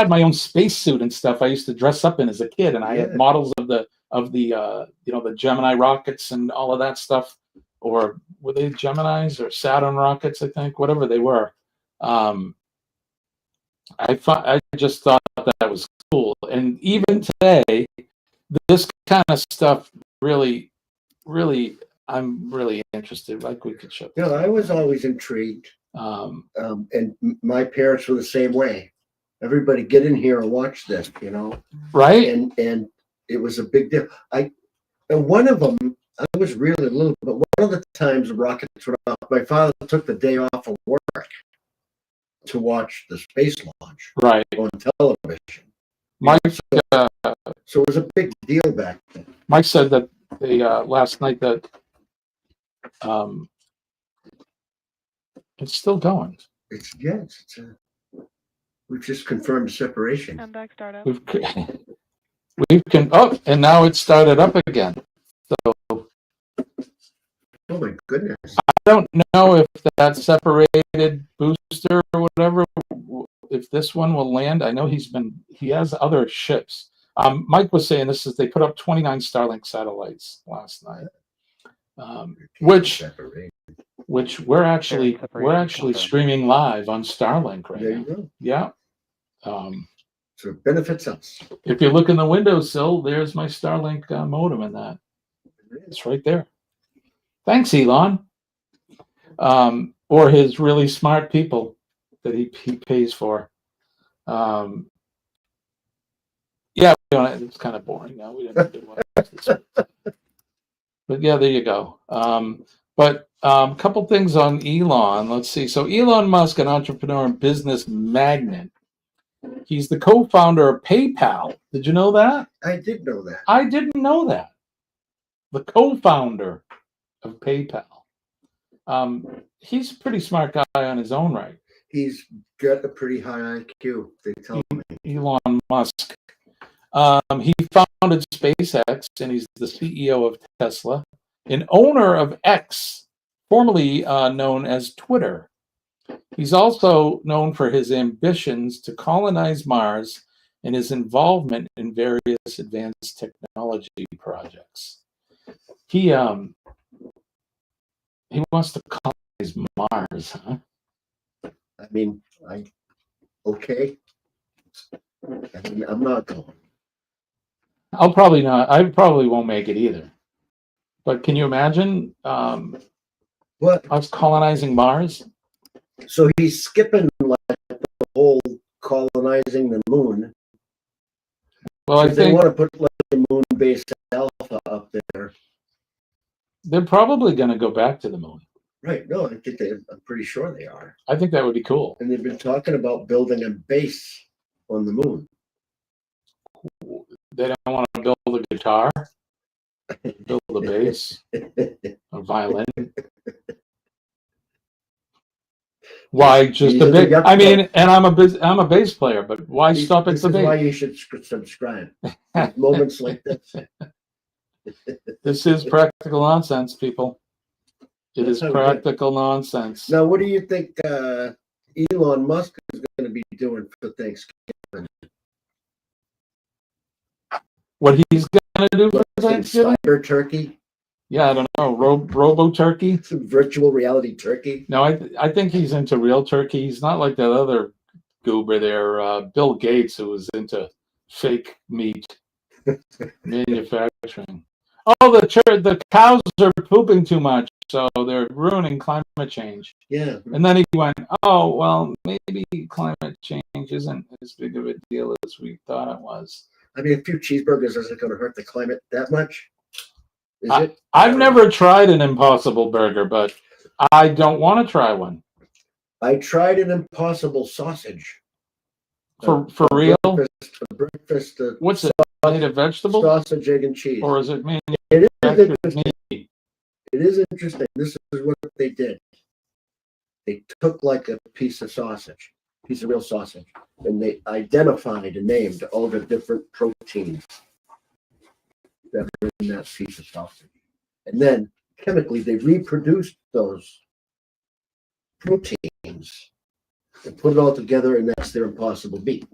my own spacesuit and stuff. I used to dress up in as a kid, and I had models of the the Gemini rockets and all of that stuff. Or were they Geminis or Saturn rockets? I think whatever they were. I just thought that was cool. And even today, this kind of stuff really, I'm really interested. Like we could show. I was always intrigued. And my parents were the same way. Everybody get in here and watch this, Right? And it was a big deal. And one of them, I was really little, but one of the times the rockets went off, my father took the day off of work to watch the space launch on television. Mike, so it was a big deal back then. Mike said that last night that it's still going. We've just confirmed separation. I'm back startup. And now it started up again. So oh my goodness. I don't know if that separated booster or whatever, if this one will land. I know he has other ships. Mike was saying they put up 29 Starlink satellites last night. Which we're actually streaming live on Starlink right now. There you go. Yeah. So it benefits us. If you look in the windowsill, there's my Starlink modem in that. It's right there. Thanks, Elon. Or his really smart people that he pays for. It's kind of boring now. We didn't do this. But yeah, there you go. But a couple things on Elon. Let's see. So Elon Musk, an entrepreneur and business magnate. He's the co-founder of PayPal. Did you know that? I did know that. I didn't know that. The co-founder of PayPal. He's a pretty smart guy on his own right. He's got a pretty high IQ, they tell me. Elon Musk. He founded SpaceX, and he's the CEO of Tesla, and owner of X, formerly known as Twitter. He's also known for his ambitions to colonize Mars and his involvement in various advanced technology projects. He wants to colonize Mars, huh? I mean, okay. I'm not going. I'll probably not. I probably won't make it either. But can you imagine us colonizing Mars? So he's skipping like the whole colonizing the moon. Well, I they think want to put like the moon-based alpha up there. They're probably going to go back to the moon. Right. No, I'm pretty sure they are. I think that would be cool. And they've been talking about building a base on the moon. They don't want to build a guitar, build a bass, a violin. Why just a big? I mean, and I'm a bass player, but why stop at the bass? This is why you should subscribe. Moments like this. This is practical nonsense, people. It is practical nonsense. Now, what do you think Elon Musk is going to be doing for Thanksgiving? What he's going to do for Thanksgiving? Cyber turkey? Yeah, I don't know. Robo turkey? Some virtual reality turkey? No, I think he's into real turkey. He's not like that other goober there, Bill Gates, who was into fake meat manufacturing. Oh, the cows are pooping too much. so they're ruining climate change. Yeah. And then he went, oh, well, maybe climate change isn't as big of a deal as we thought it was. I mean, a few cheeseburgers isn't going to hurt the climate that much. Is it? I've never tried an Impossible Burger, but I don't want to try one. I tried an Impossible sausage. For real? Breakfast. What's it? Made of vegetables? Sausage, egg, and cheese. Or is it It is manufactured interesting. meat? It is interesting. This is what they did. They took like a piece of sausage, piece of real sausage, and they identified and named all the different proteins that are in that piece of sausage. And then chemically, they reproduced those proteins and put it all together, and that's their Impossible meat.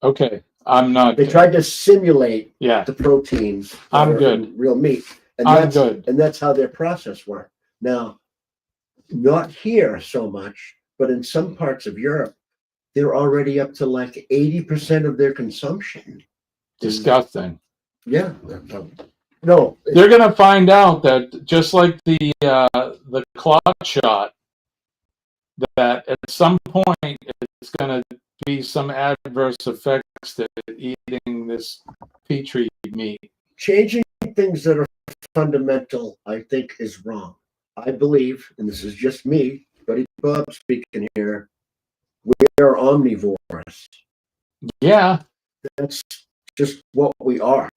Okay, I'm not. They tried to simulate Yeah, the proteins. I'm that are good. in real meat. And I'm that's, good. And that's how their process worked. Now, not here so much, but in some parts of Europe, they're already up to like 80% of their consumption. Disgusting. Yeah. No. They're going to find out that just like the clot shot, that at some point it's going to be some adverse effects to eating this Petri meat. Changing things that are fundamental, I think, is wrong. I believe, and this is just me, Buddy Bob speaking here, we are omnivores. Yeah. That's just what we are.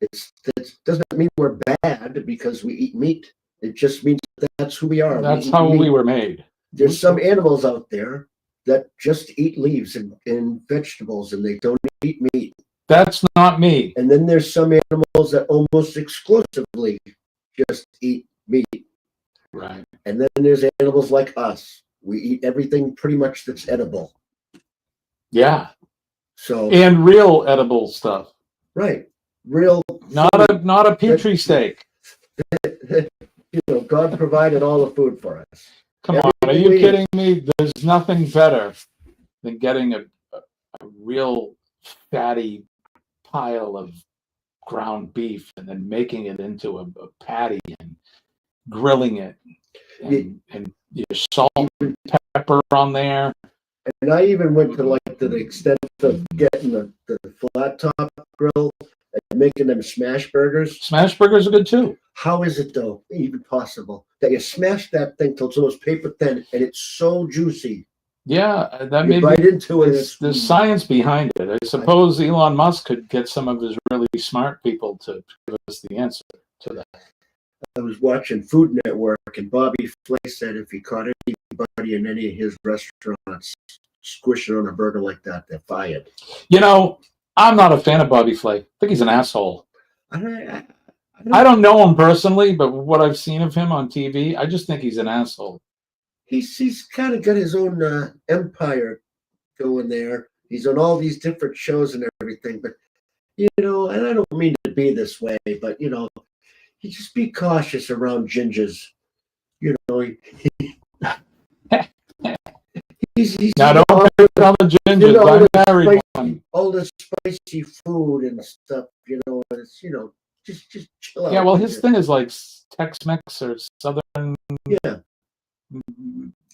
That doesn't mean we're bad because we eat meat. It just means that's who we are. That's how we were made. There's some animals out there that just eat leaves and vegetables, and they don't eat meat. That's not me. And then there's some animals that almost exclusively just eat meat. Right. And then there's animals like us. We eat everything pretty much that's edible. Yeah. So And real edible stuff. right, real. Not a Petri steak. God provided all the food for us. Come on, are you kidding me? There's nothing better than getting a real fatty pile of ground beef and then making it into a patty and grilling it and your salt and pepper on there. And I even went to the extent of getting the flat top grill and making them smash burgers. Smash burgers are good too. How is it though, even possible that you smash that thing till it's almost paper thin and it's so juicy? Yeah, that You may bite be. into it. There's science behind it. I suppose Elon Musk could get some of his really smart people to give us the answer to that. I was watching Food Network, and Bobby Flay said if he caught anybody in any of his restaurants squishing on a burger like that, they're fired. You know, I'm not a fan of Bobby Flay. I think he's an asshole. I don't know him personally, but what I've seen of him on TV, I just think he's an asshole. He's kind of got his own empire going there. He's on all these different shows and everything, but and I don't mean to be this way, but you just be cautious around gingers. He's Now don't pick on the gingers. I'm married one. all the spicy food and stuff. And it's just chill out. Yeah, well, his thing is like Tex-Mex or Southern. Yeah.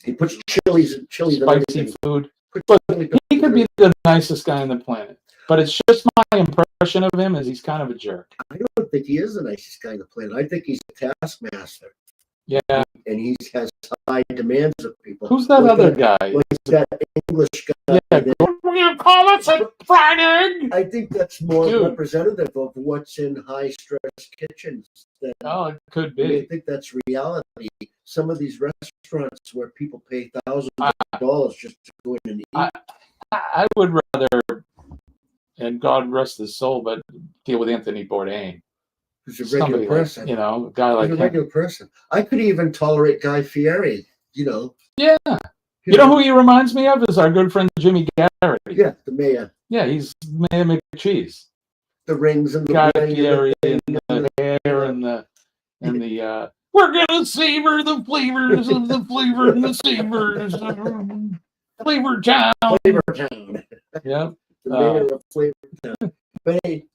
He puts chili and spicy everything. food. But he could be the nicest guy on the planet. But it's just my impression of him is he's kind of a jerk. I don't think he is the nicest guy on the planet. I think he's a taskmaster. Yeah. And he has high demands of people. Who's that other guy? Like that English guy. Yeah, that- you call it a fried egg? I think that's more Dude. representative of what's in high-stress kitchens. Oh, it could I be. think that's reality. Some of these restaurants where people pay thousands of dollars just to go in and eat. I would rather, and God rest his soul, but deal with Anthony Bourdain. Who's a regular Somebody person. Like, a guy like He's a him. regular person. I could even tolerate Guy Fieri. Yeah. You know who he reminds me of is our good friend Jimmy Garrett. Yeah, the mayor. Yeah, he's Mayor McCheese. The rings and the Guy bling Fieri and and the hair and the we're gonna savor the flavors of the flavor and the savors of Flavor Town. Flavor Town. Yeah. The mayor of Flavor Town. But hey,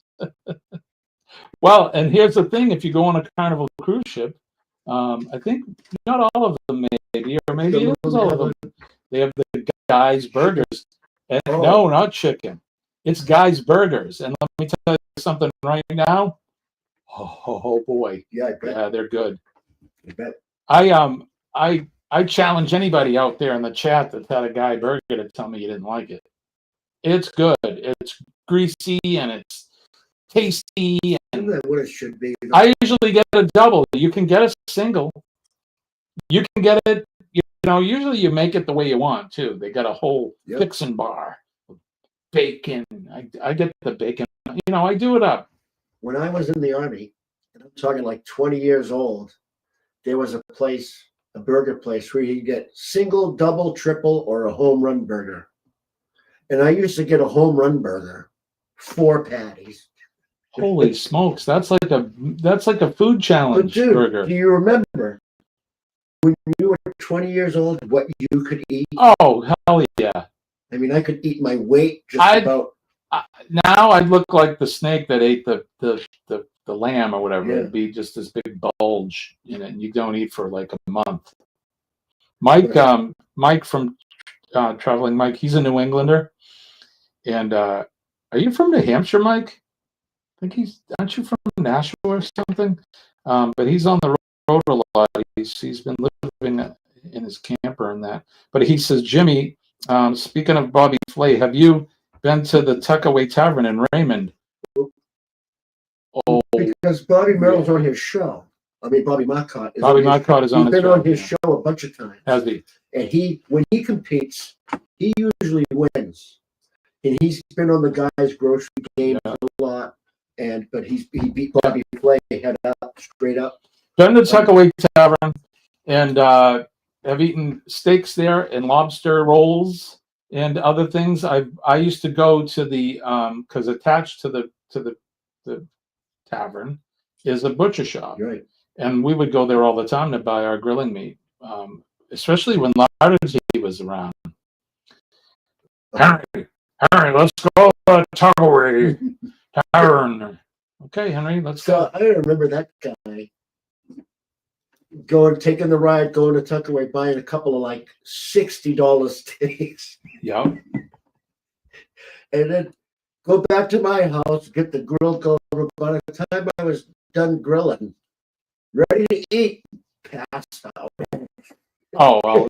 Well, and here's the thing: if you go on a Carnival cruise ship, I think not all of them, maybe, or maybe Some it of is them all have of them. They have the Guy's Burgers. And Oh. no, not chicken. It's Guy's Burgers. And let me tell you something right now. Oh boy. Yeah, I bet. Yeah, they're good. I bet. I challenge anybody out there in the chat that's had a Guy Burger to tell me you didn't like it. It's good. It's greasy and it's tasty. Isn't that what it should be? I usually get a double. You can get a single. You can get it, usually you make it the way you want too. They got a whole fixin' bar. Bacon. I get the bacon. I do it up. When I was in the Army, and I'm talking like 20 years old, there was a place, a burger place, where you could get single, double, triple, or a home run burger. And I used to get a home run burger, 4 patties. Holy smokes! That's like a food challenge But dude, burger. do you remember when you were 20 years old what you could eat? Oh hell yeah! I mean, I could eat my weight about. Now I'd look like the snake that ate the lamb or whatever. Yeah. It'd be just this big bulge in it, and you don't eat for like a month. Mike from Traveling Mike, he's a New Englander, and are you from New Hampshire, Mike? I think aren't you from Nashua or something? But he's on the road a lot. He's been living in his camper and that. But he says, Jimmy, speaking of Bobby Flay, have you been to the Tuckaway Tavern in Raymond? Oh, because Bobby Merrill's on his show. I mean, Bobby Marcotte is Bobby Marcotte is on his show. He's been on his show a bunch of times. Has he? And when he competes, he usually wins. And he's been on the Guy's Grocery Game a lot. But he beat Bobby Flay head up, straight up. Been to Tuckaway Tavern and have eaten steaks there and lobster rolls and other things. I used to go to the because attached to the tavern is a butcher shop. Right. And we would go there all the time to buy our grilling meat, especially when Lardy was around. Henry, let's go to Tuckaway Tavern. Okay, Henry, let's go. So I remember that guy taking the ride, going to Tuckaway, buying a couple of like $60 steaks. Yeah. And then go back to my house, get the grill going. By the time I was done grilling, ready to eat, passed out. Oh well,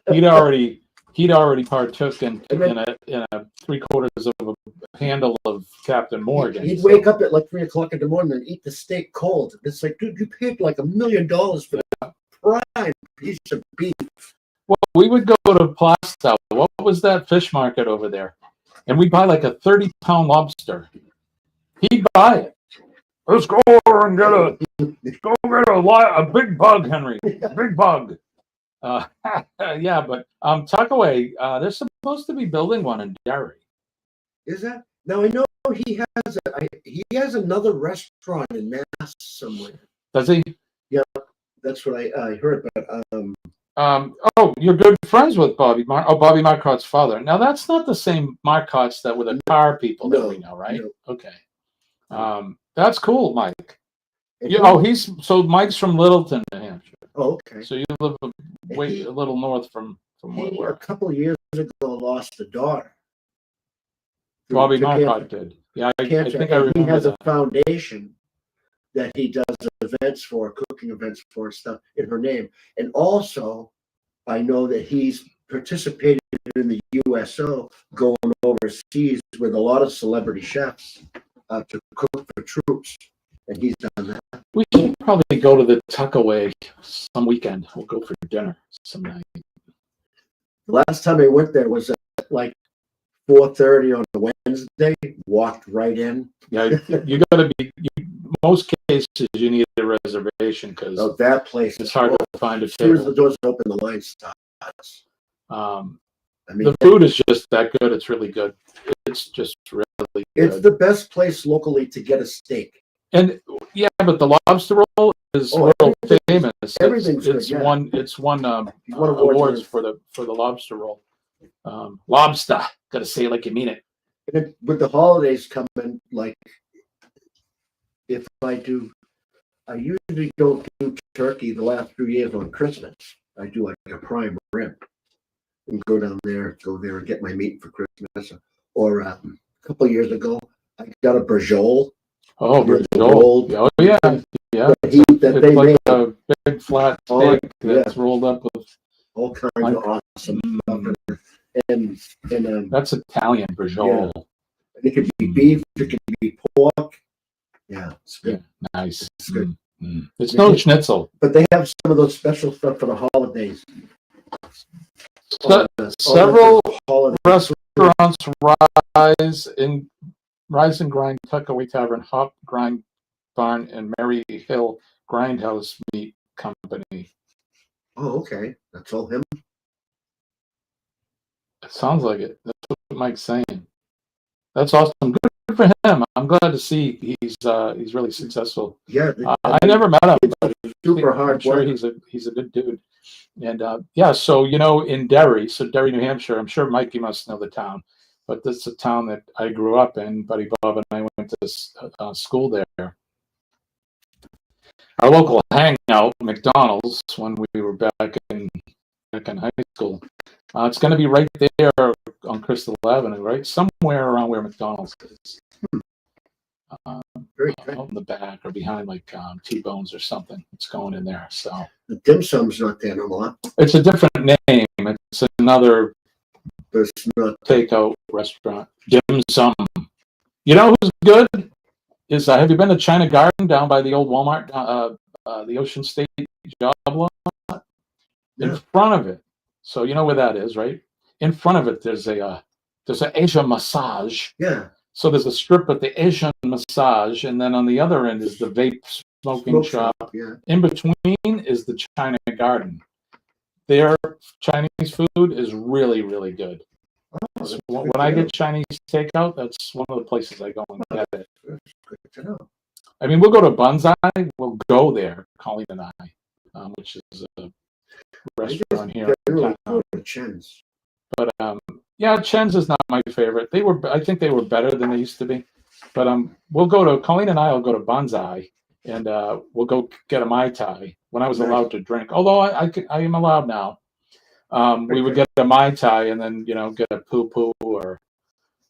he'd already partook in a 3/4 of a handle of Captain Morgan. He'd wake up at like 3 o'clock in the morning and eat the steak cold. It's like, dude, you paid like $1 million for that prime piece of beef. Well, we would go to Plastow. What was that fish market over there? And we'd buy like a 30-pound lobster. He'd buy it. Let's go over and get a big bug, Henry. Big bug. Yeah, but Tuckaway, they're supposed to be building one in Derry. Is that? Now I know he has another restaurant in Mass somewhere. Does he? Yeah, that's what I heard. But you're good friends with Bobby Marcotte's father. Now that's not the same Marcotte's that were the car people that we know, right? No. Okay. That's cool, Mike. Mike's from Littleton, New Hampshire. Oh, okay. So you live a little north from where we He, were. a couple of years ago, lost a daughter. Bobby Marcotte did. Yeah, I think I remember. He has that. a foundation that he does events for, cooking events for, stuff in her name. And also, I know that he's participated in the USO, going overseas with a lot of celebrity chefs to cook for troops. And he's done that. We should probably go to the Tuckaway some weekend. We'll go for dinner some night. The last time I went there was at like 4:30 on a Wednesday. Walked right in. Yeah, you got to be. Most cases, you need a reservation because that place it's hard to find a as soon as table. the doors open, the line starts. The food is just that good. It's really good. It's just really good. It's the best place locally to get a steak. And yeah, but the lobster roll is world famous. Everything's it's good, won. It's won awards for the lobster roll. Lobster. Got to say it like you mean it. And with the holidays coming, like if I do I usually don't do turkey the last few years on Christmas. I do like a prime rib and go there and get my meat for Christmas. Or a couple of years ago, I got a brajol. Oh, You know, the Brazil. rolled- Oh, yeah. Yeah. The heat that It's they like make, a big flat Oh, steak that's rolled up with. all kinds like- of awesome Mm, stuff. And that's Italian Brazil. it could be beef, it could be pork. Yeah, it's good. Nice. It's good. It's no schnitzel. But they have some of those special stuff for the holidays. Several holiday restaurants Rise and Grind, Tuckaway Tavern, Hop Grind Barn, and Mary Hill Grindhouse Meat Company. Oh, okay. That's all him. It sounds like it. That's what Mike's saying. That's awesome. Good for him. I'm glad to see he's really successful. Yeah. I never met him, but super I'm hard sure work. he's a good dude. And yeah, so in Derry, New Hampshire, I'm sure Mikey must know the town, but this is a town that I grew up in. Buddy Bob and I went to school there. Our local hangout, McDonald's, when we were back in high school. It's going to be right there on Crystal Avenue, right? Somewhere around where McDonald's is. Very good. Out in the back or behind like T-Bones or something. It's going in there. So The dim sum's not there no more. it's a different name. It's another There's not. takeout restaurant. Dim Sum. You know who's good? Have you been to China Garden down by the old Walmart, the Ocean State job lot? In Yeah. front of it. So you know where that is, right? In front of it, there's an Asian massage. Yeah. So there's a strip at the Asian massage, and then on the other end is the vape smoking Smoke shop. Yeah. In between is the China Garden. Their Chinese food is really, really good. Oh, So that's when good I to get know. Chinese takeout, that's one of the places I go and get it. That's good to know. I mean, we'll go to Bonsai. We'll go there, Colleen and I, which is a restaurant here in Generally town. go to Chen's. But yeah, Chen's is not my favorite. I think they were better than they used to be. But we'll go to Colleen and I will go to Bonsai, and we'll go get a Mai Tai when I was Nice. allowed to drink. Although I am allowed now. We would get a Mai Tai and then get a poo poo or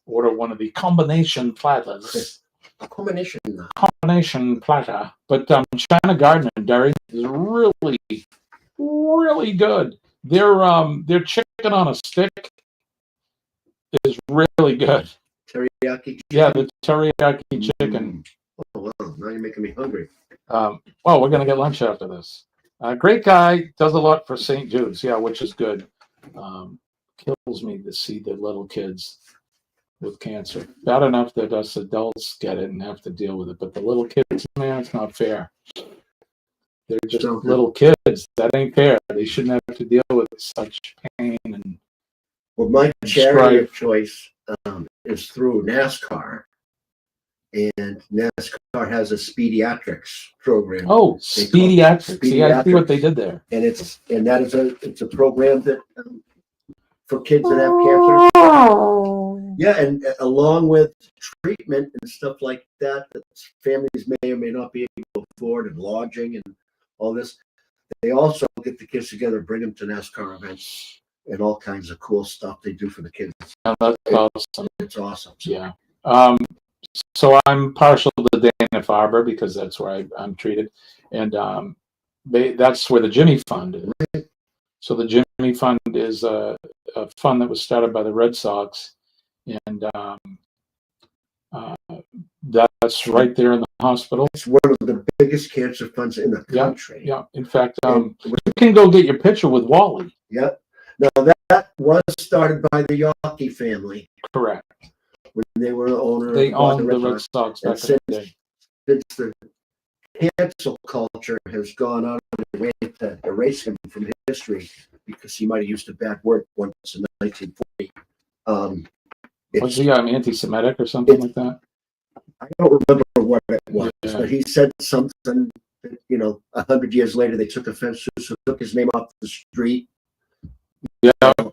order one of the combination platters. A combination. Combination platter. But China Garden in Derry is really, really good. Their chicken on a stick is really good. Teriyaki. Yeah, the teriyaki chicken. Oh, wow. Now you're making me hungry. Well, we're gonna get lunch after this. Great guy, does a lot for St. Jude's, yeah, which is good. Kills me to see the little kids with cancer. Bad enough that us adults get it and have to deal with it, but the little kids, man, it's not fair. They're just So- little kids. That ain't fair. They shouldn't have to deal with such pain and Well, my charity Stripe. of choice is through NASCAR. And NASCAR has a Speediatrics program. oh, They call it Speediatrics. See, I see what Speediatrics. they did there. And it's a program that for kids that have cancer. Yeah, and along with treatment and stuff like that families may or may not be able to afford, and lodging and all this, they also get the kids together, bring them to NASCAR events and all kinds of cool stuff they do for the kids. And that's awesome. It's awesome. Yeah. So I'm partial to Dana-Farber because that's where I'm treated, and that's where the Jimmy Fund is. So the Jimmy Fund is a fund that was started by the Red Sox, and that's right there in the hospital. It's one of the biggest cancer funds in the country. Yeah. In fact, And you can go get your picture with Wally. Yep. Now that was started by the Yawkey family Correct. when they were the owner. They of owned the Red Sox And back in the day. Since the cancel culture has gone out of the way to erase him from history because he might have used a bad word once in 1940. Was he anti-Semitic or something like that? I don't remember what it was, Yeah. but he said something that, 100 years later they took offense to, so took his name off the street. Yeah. And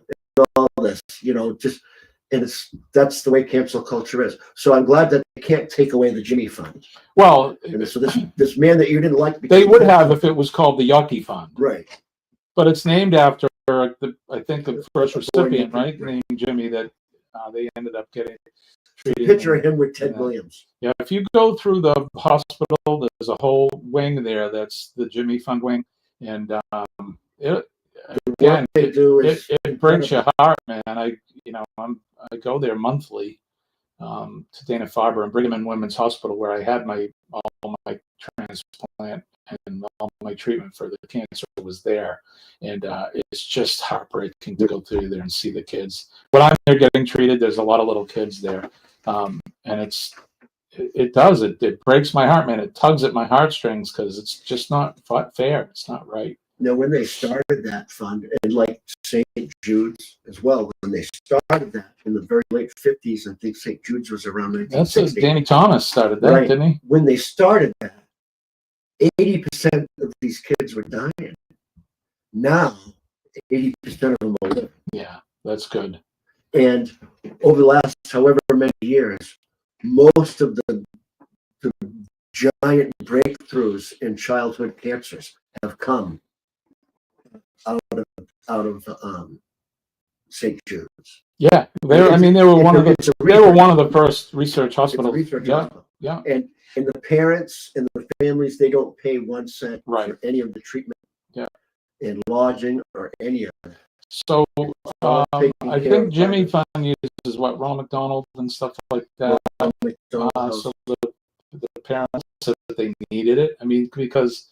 all this, that's the way cancel culture is. So I'm glad that they can't take away the Jimmy Fund. Well, And so this man that you didn't like, they would have if it was called the Yucky Fund. right. But it's named after I think the first The boy recipient, named- right? Named Jimmy that they ended up getting treated. Picture of him with Ted Yeah. Williams. Yeah, if you go through the hospital, there's a whole wing there that's the Jimmy Fund wing, and it again, What they do is it breaks your heart, man. I go there monthly to Dana-Farber and Brigham and Women's Hospital, where I had all my transplant and all my treatment for the cancer was there, and it's just heartbreaking to go through there and see the kids. When I'm there getting treated, there's a lot of little kids there, and it breaks my heart, man. It tugs at my heartstrings because it's just not fair. It's not right. Now, when they started that fund, and like St. Jude's as well, when they started that in the very late 50s, I think St. Jude's was around That's 1960. Danny Thomas started that, Right. didn't he? When they started that, 80% of these kids were dying. Now, 80% of them are living. Yeah, that's good. And over the last however many years, most of the giant breakthroughs in childhood cancers have come out of St. Jude's. Yeah, they were one of the first research It's a hospitals. research Yeah, hospital. yeah. And the parents and the families, they don't pay 1 cent Right. for any of the treatment, Yeah. and lodging or any of it. So Taken I care think of Jimmy by Fund uses what, Ronald McDonald and stuff like that. McDonald's. So the parents said that they needed it. I mean, because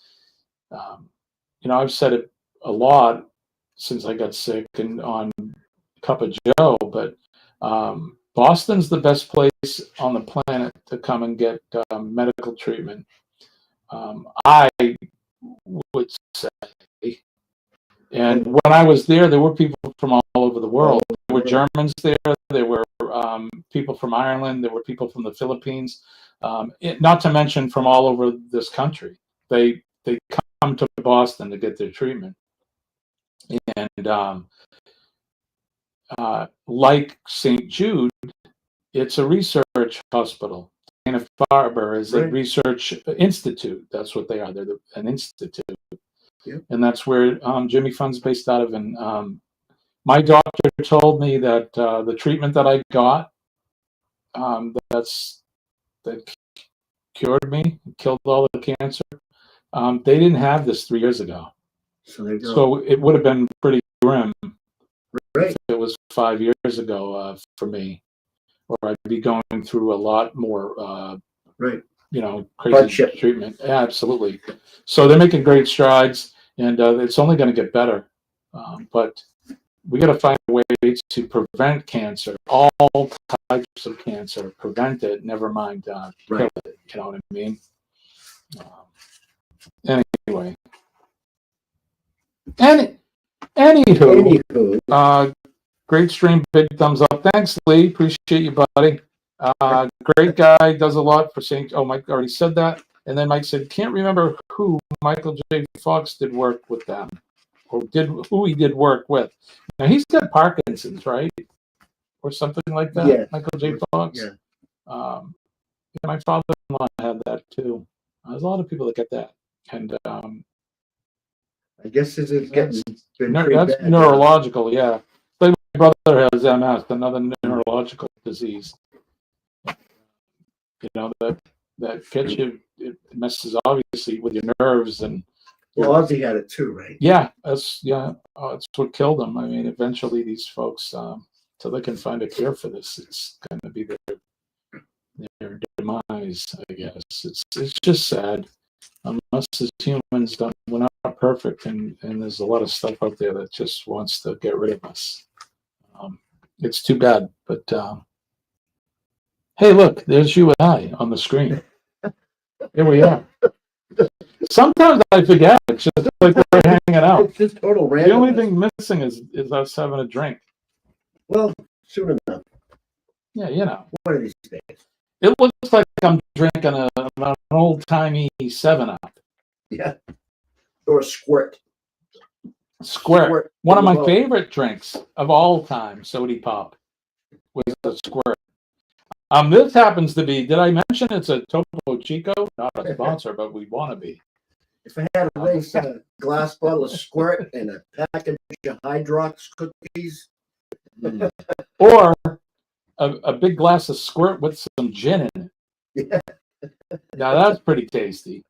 I've said it a lot since I got sick and on Cup of Joe, but Boston's the best place on the planet to come and get medical treatment. I would say. And when I was there were people from all over the world. There were Germans there. There were people from Ireland. There were people from the Philippines. Not to mention from all over this country. They come to Boston to get their treatment. And like St. Jude, it's a research hospital. Dana-Farber is a Right. research institute. That's what they are. They're an institute. Yep. And that's where Jimmy Fund's based out of. And my doctor told me that the treatment that I got, that cured me, killed all the cancer. They didn't have this 3 years ago. So there you go. So it would have been pretty grim Right. if it was 5 years ago for me, or I'd be going through a lot more, Right. crazy Hardship. treatment. Yeah, absolutely. So they're making great strides, and it's only going to get better. But we got to find a way to prevent cancer, all types of cancer, prevent it, never mind Right. kill it. You know what I mean? Anyway. Anywho, great stream, big thumbs up. Thanks, Lee. Appreciate you, buddy. Great guy, does a lot for St. Oh, Mike already said that. And then Mike said, can't remember who Michael J. Fox did work with them, or who he did work with. Now he's got Parkinson's, right, or something like that. Yeah. Michael J. Fox. Yeah. My father-in-law had that too. There's a lot of people that get that, and I guess this is getting been that's pretty bad. neurological. Yeah, like my brother has MS, another neurological disease. That gets you. It messes obviously with your nerves and. Well, Ozzy had it too, right? Yeah, that's what killed him. I mean, eventually these folks, till they can find a cure for this, it's going to be their demise. I guess it's just sad. Us as humans, we're not perfect, and there's a lot of stuff out there that just wants to get rid of us. It's too bad, but hey, look, there's you and I on the screen. Here we are. Sometimes I forget. It's just like we're hanging out. It's just total The random. only thing missing is us having a drink. Well, soon enough. Yeah, One of these days. It looks like I'm drinking an old-timey 7-Up. Yeah. Or a squirt. Squirt. One of in the my bowl. favorite drinks of all time, Sody Pop, was a squirt. This happens to be, did I mention it's a Topo Chico? Not a sponsor, but we want to be. If I had a nice glass bottle of Squirt and a package of Hydrox cookies. Or a big glass of Squirt with some gin in it. Yeah. Now that's pretty tasty.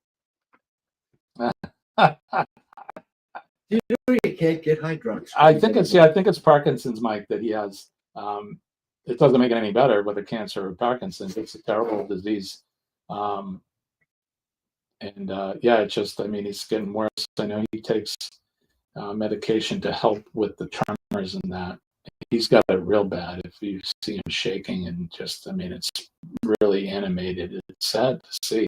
You can't get Hydrox. I think it's Parkinson's, Mike, that he has. It doesn't make it any better with the cancer of Parkinson's. It's a terrible disease. It's just, I mean, he's getting worse. I know he takes medication to help with the tremors and that. He's got it real bad. If you see him shaking and just, I mean, it's really animated. It's sad to see.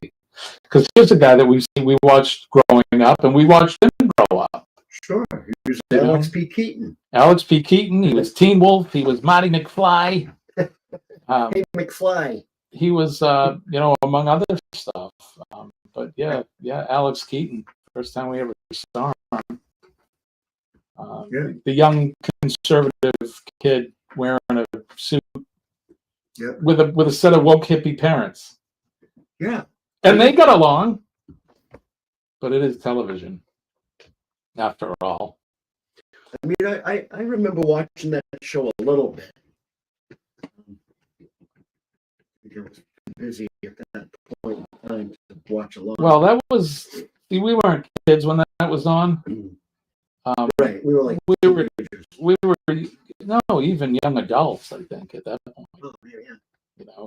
Because here's a guy that we watched growing up, and we watched him grow up. Sure. He was Alex P. Keaton. Alex P. Keaton. He was Teen Wolf. He was Marty McFly. Hey, McFly. He was, among other stuff. But yeah, Alex Keaton. First time we ever saw him. The young conservative kid wearing a suit with a set of woke hippie parents. Yeah. And they got along. But it is television, after all. I mean, I remember watching that show a little bit. I was busy at that point in time to watch along. Well, we weren't kids when that was on. Right, we were like even young adults, I think, at that point. Oh, yeah.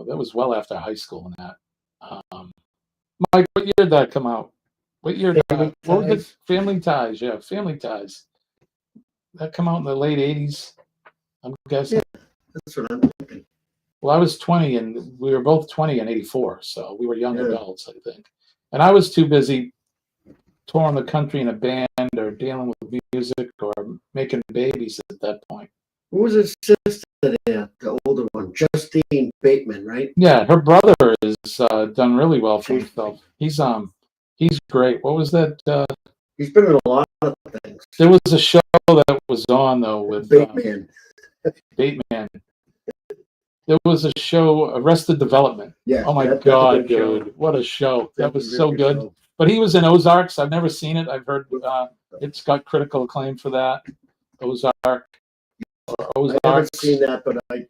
That was well after high school and that. Mike, what year did that come out? What year? What was it? Family Ties. Yeah, Family Ties. That come out in the late '80s. I'm guessing. Yeah, that's what I'm thinking. Well, I was 20, and we were both 20 in '84, so we were young adults, I think. And I was too busy touring the country in a band or dealing with music or making babies at that point. What was his sister there, the older one, Justine Bateman, right? Yeah, her brother is done really well for himself. He's great. What was that? He's been in a lot of things. There was a show that was on though with Bateman. Bateman. There was a show, Arrested Development. Yeah. Oh my God, dude! What a show! That was so good. Show. But he was in Ozarks. I've never seen it. I've heard it's got critical acclaim for that. Ozark. I haven't seen that, but I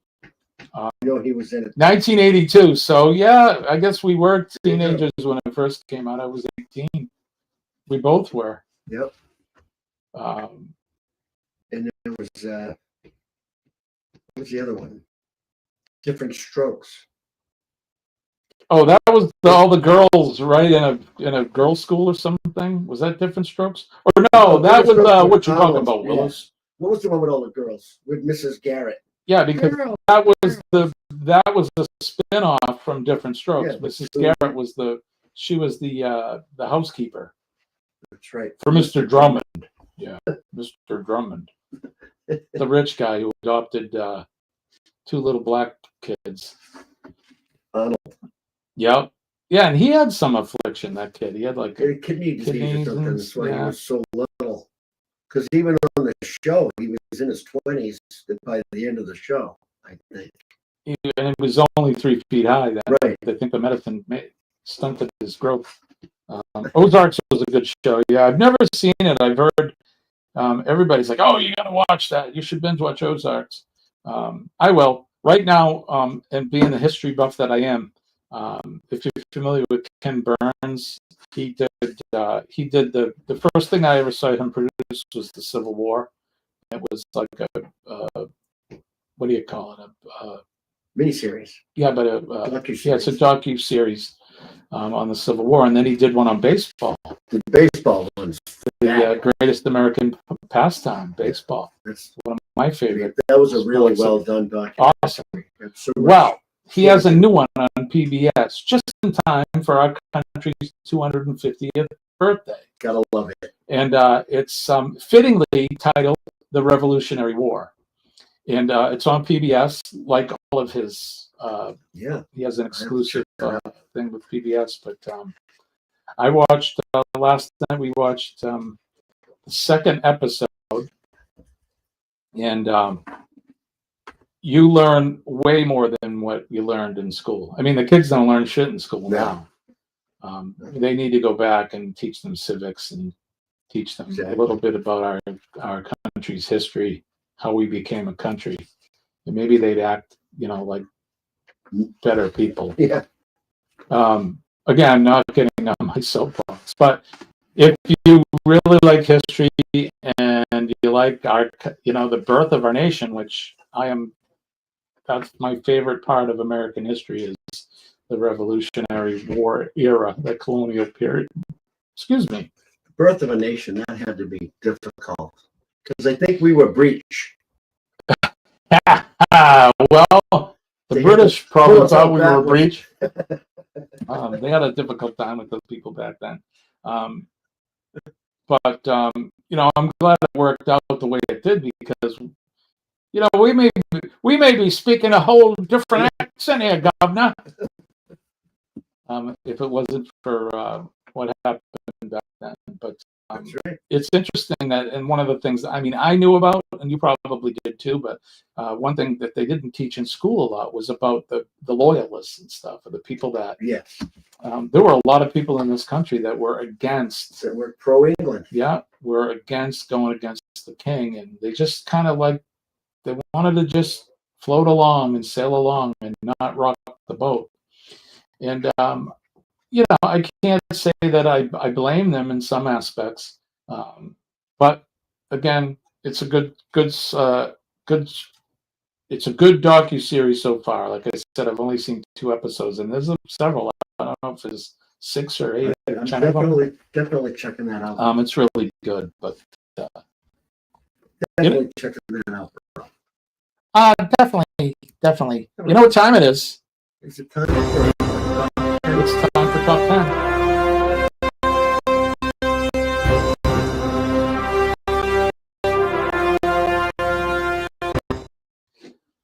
know he was in it. 1982. So yeah, I guess we were teenagers when it first came out. I was 18. We both were. Yep. And there was what was the other one? Different Strokes. Oh, that was all the girls, right? In a girls' school or something. Was that Different Strokes? Or no, that was what you're talking about, Willis. What was the one with all the girls with Mrs. Garrett? Yeah, because that was the spin-off from Different Strokes. Yeah, Mrs. Garrett was the housekeeper. That's right. For Mr. Drummond. Yeah, Mr. Drummond. The rich guy who adopted two little black kids. Arnold. Yep. Yeah, and he had some affliction, that kid. He had like a kidney disease or something. That's why he was so little. Because even on the show, he was in his 20s by the end of the show, I think. And it was only 3 feet high. Right. I think the medicine stunted his growth. Ozarks was a good show. Yeah, I've never seen it. I've heard everybody's like, "Oh, you got to watch that. You should binge watch Ozarks." I will. Right now, and being the history buff that I am, if you're familiar with Ken Burns, he did the first thing I ever saw him produce was the Civil War. It was like a what do you call it? A miniseries. Yeah, but it's a docu-series on the Civil War, and then he did one on baseball. The baseball ones. The greatest American pastime, baseball. That's one of my favorite. That was a really well done documentary. Awesome. Well, he has a new one on PBS just in time for our country's 250th birthday. Gotta love it. And it's fittingly titled "The Revolutionary War," and it's on PBS. Like all of his, he has an exclusive thing with PBS. But I watched last night. We watched the second episode, and you learn way more than what you learned in school. I mean, the kids don't learn shit in school now. They need to go back and teach them civics and teach them a little bit about our country's history, how we became a country, and maybe they'd act, like better people. Yeah. Again, not getting on my soapbox, but if you really like history and you like our, the birth of our nation, which that's my favorite part of American history, is the Revolutionary War era, the colonial period. Excuse me. Birth of a nation, that had to be difficult because I think we were breach. Well, the British probably thought we were a breach. They had a difficult time with those people back then. But I'm glad it worked out the way it did, because we may be speaking a whole different accent here, Governor. If it wasn't for what happened back then. But That's right. It's interesting that, and one of the things I knew about, and you probably did too, but one thing that they didn't teach in school a lot was about the loyalists and stuff, or the people that, Yes. there were a lot of people in this country that were against. That were pro-England. Yeah, were against going against the king, and they just kind of they wanted to just float along and sail along and not rock the boat. And I can't say that I blame them in some aspects, but again, it's a good it's a good docu-series so far. Like I said, I've only seen 2 episodes, and there's several. I don't know if it's 6 or 8. I'm 10 of them. definitely checking that out. It's really good, but Definitely checking that out. definitely. You know what time it is? Is it time for? It's time for Top 10.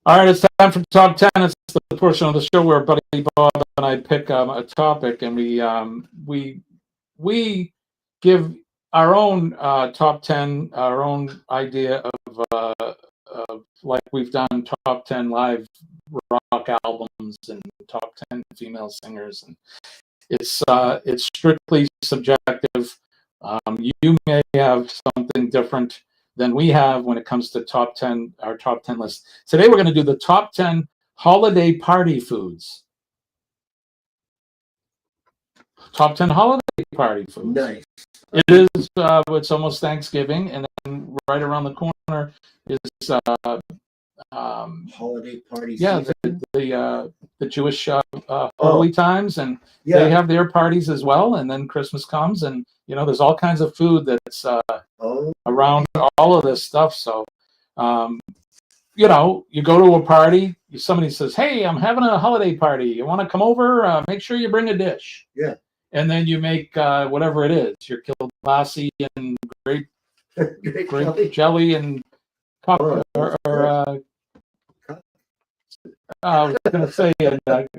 All right, it's time for Top 10. It's the portion of the show where Buddy Bob and I pick a topic, and we give our own Top 10, our own idea of like we've done Top 10 live rock albums and Top 10 female singers, and it's strictly subjective. You may have something different than we have when it comes to our top 10 list. Today we're going to do the top 10 holiday party foods. Top 10 holiday party foods. Nice. It is. It's almost Thanksgiving, and then right around the corner is holiday party. Yeah, the Jewish holy times, and Yeah. they have their parties as well. And then Christmas comes, and there's all kinds of food that's around all of this stuff. So, you go to a party, somebody says, "Hey, I'm having a holiday party. You want to come over? Make sure you bring a dish." Yeah. And then you make whatever it is, your kielbasa and grape jelly and cocktail, I was going to say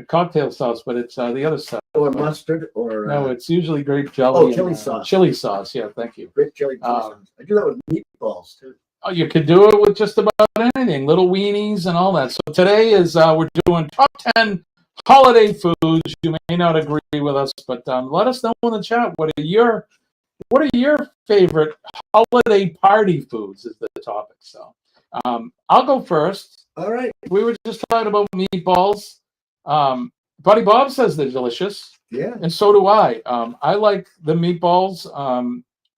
cocktail sauce, but it's the other stuff. Or mustard, or no, it's usually grape jelly. Oh, chili sauce. Chili sauce, yeah, thank you. grape jelly sauce. I do that with meatballs too. Oh, you could do it with just about anything, little weenies and all that. So today is we're doing top 10 holiday foods. You may not agree with us, but let us know in the chat what are your favorite holiday party foods is the topic. So I'll go first. All right. We were just talking about meatballs. Buddy Bob says they're delicious. Yeah. And so do I. I like the meatballs.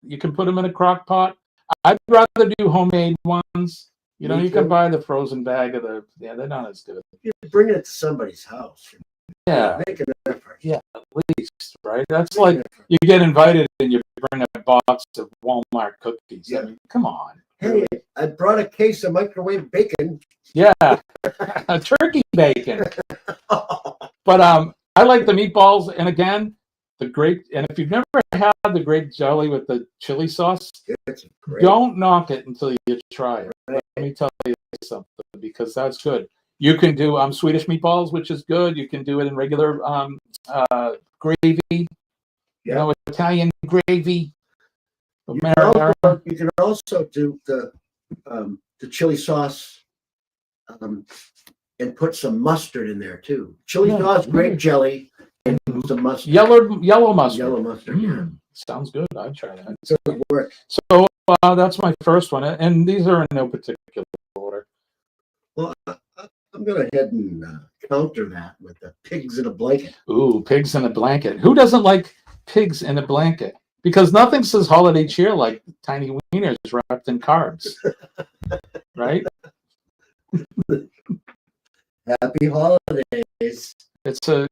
You can put them in a crock pot. I'd rather do homemade ones. You Me can too. buy the frozen bag of they're not as good. You bring it to somebody's house. Yeah, Make an effort. yeah, at least, right? That's like you get invited and you bring a box of Walmart cookies. Yeah. I mean, come on. Hey, I brought a case of microwave bacon. Yeah, a turkey bacon. But I like the meatballs, and again, the grape. And if you've never had the grape jelly with the chili sauce, It's great. don't knock it until you try it. Right. Let me tell you something, because that's good. You can do Swedish meatballs, which is good. You can do it in regular gravy, Italian gravy. You can also do the chili sauce and put some mustard in there too. Chili Yeah. sauce, grape jelly, and some mustard. Yellow mustard. Yellow mustard, yeah. Sounds good. I'd try that. So it works. So that's my first one, and these are in no particular order. Well, I'm going to head and counter that with the pigs in a blanket. Ooh, pigs in a blanket. Who doesn't like pigs in a blanket? Because nothing says holiday cheer like tiny wieners wrapped in carbs, right? Happy holidays. It's a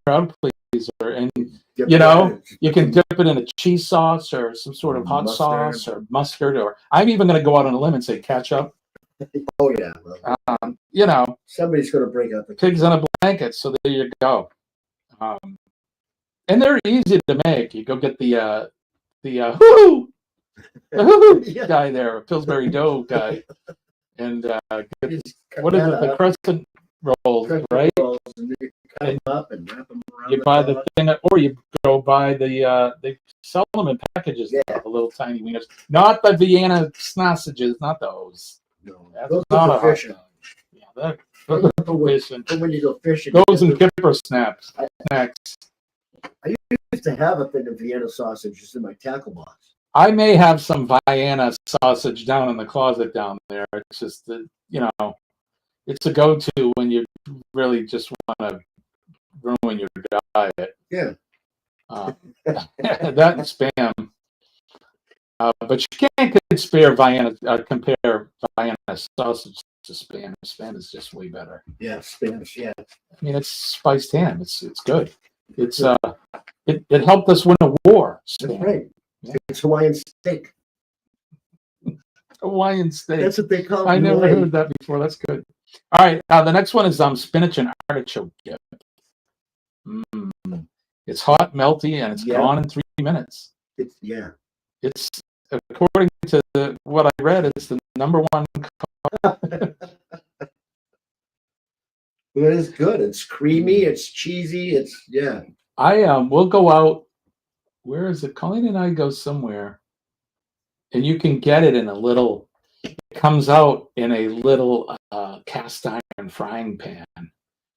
crowd pleaser, and you know you can dip it in a cheese sauce or some sort of hot sauce or mustard, or I'm even going to go out on a limb and say ketchup. Oh yeah. Well, you know, somebody's going to break out the pigs in a blanket. So there you go. And they're easy to make. You go get the hoo-hoo Yeah. guy there, Pillsbury dough guy, and get, Cut what is that it? The up, crescent rolls, crescent right? rolls, and you cut them up and wrap them around. You buy the thing, or you go buy the. They sell them in packages. Yeah. Now, the little tiny wieners, not the Vienna sausages, not those. No, That's those not are a for hot fishing. dog. Yeah, those are for fishing. But when you go fishing, Those and kipper snacks. I used to have a thing of Vienna sausages in my tackle box. I may have some Vienna sausage down in the closet down there. It's just that, you know, it's a go-to when you really just want to ruin your diet. Yeah. That and Spam. But you can't compare Vienna sausage to Spam. Spam is just way better. Yeah, Spanish. Yeah. I mean, it's spiced ham. It's good. It's it helped us win a war. That's Spam. right. Yeah. It's Hawaiian steak. Hawaiian steak. That's what they call it. I in never Hawaii. heard that before. That's good. All right. The next one is spinach and artichoke dip. It's hot, melty, and it's gone in 3 minutes. Yeah. It's, according to what I read, it's the number one. But it's good. It's creamy. It's cheesy. It's yeah. We'll go out. Where is it? Colleen and I go somewhere, and you can get it in a little. It comes out in a little cast iron frying pan.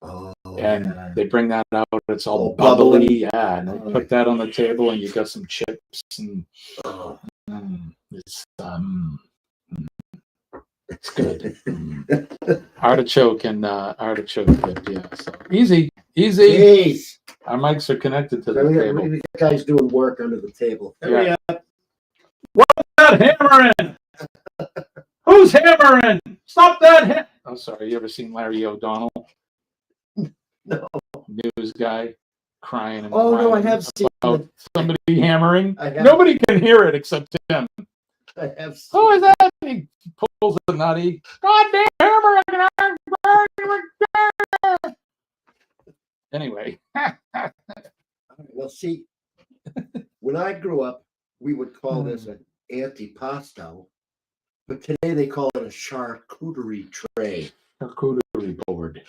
Oh, And yeah. they bring that out. It's all Oh, bubbly. bubbly. Yeah. And they put that on the table, and you got some chips, and Oh. it's good. Artichoke and artichoke dip. Yeah. So easy. Jeez. Our mics are connected to the We table. got guys doing work under the table. Hurry up. What's that hammering? Who's hammering? Stop that! I'm sorry. You ever seen Larry O'Donnell? No. News guy crying and Oh no, I whining have seen. about somebody hammering. I have. Nobody can hear it except him. I have. Who is that? He pulls a nutty. Goddamn hammer! Anyway. Well, see, when I grew up, we would call this an antipasto, but today they call it a charcuterie tray. Charcuterie board.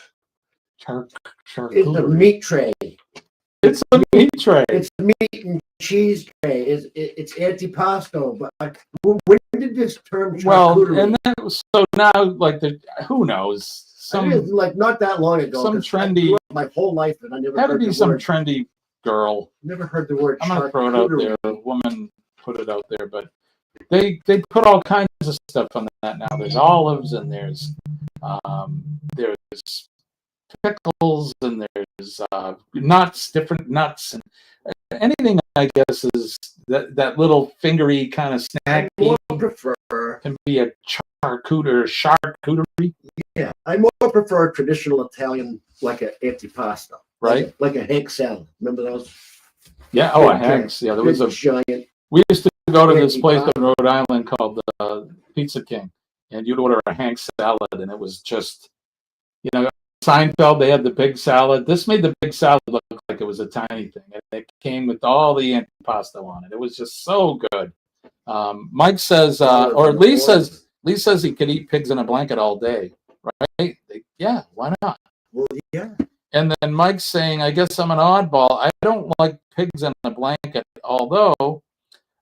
It's a Charcuterie. meat tray. It's a meat tray. It's a meat and cheese tray. It's antipasto. But when did this term charcuterie? Well, and then so now, like who knows? I mean, like not that long ago. some 'cause trendy- I grew up my whole life, and I never Had to heard be the some word. trendy girl. Never heard the word. I'm gonna throw it out charcuterie. there. A woman put it out there, but they put all kinds of stuff on that now. There's olives and there's pickles and there's nuts, different nuts, and anything I guess is that little fingery kind of snack I more prefer. can be a charcuterie, Yeah, I more prefer traditional Italian, like an antipasto, right? Like a Hank salad. Remember those? Yeah. Oh, a Hank's. Yeah, there was Big, a. giant. We used to go to this place in Rhode Island called the Pizza King, and you'd order a Hank salad, and it was just, Seinfeld. They had the big salad. This made the big salad look like it was a tiny thing, and it came with all the antipasto on it. It was just so good. Mike says, or Lee says he could eat pigs in a blanket all day, right? Yeah, why not? Well, yeah. And then Mike's saying, I guess I'm an oddball. I don't like pigs in a blanket, although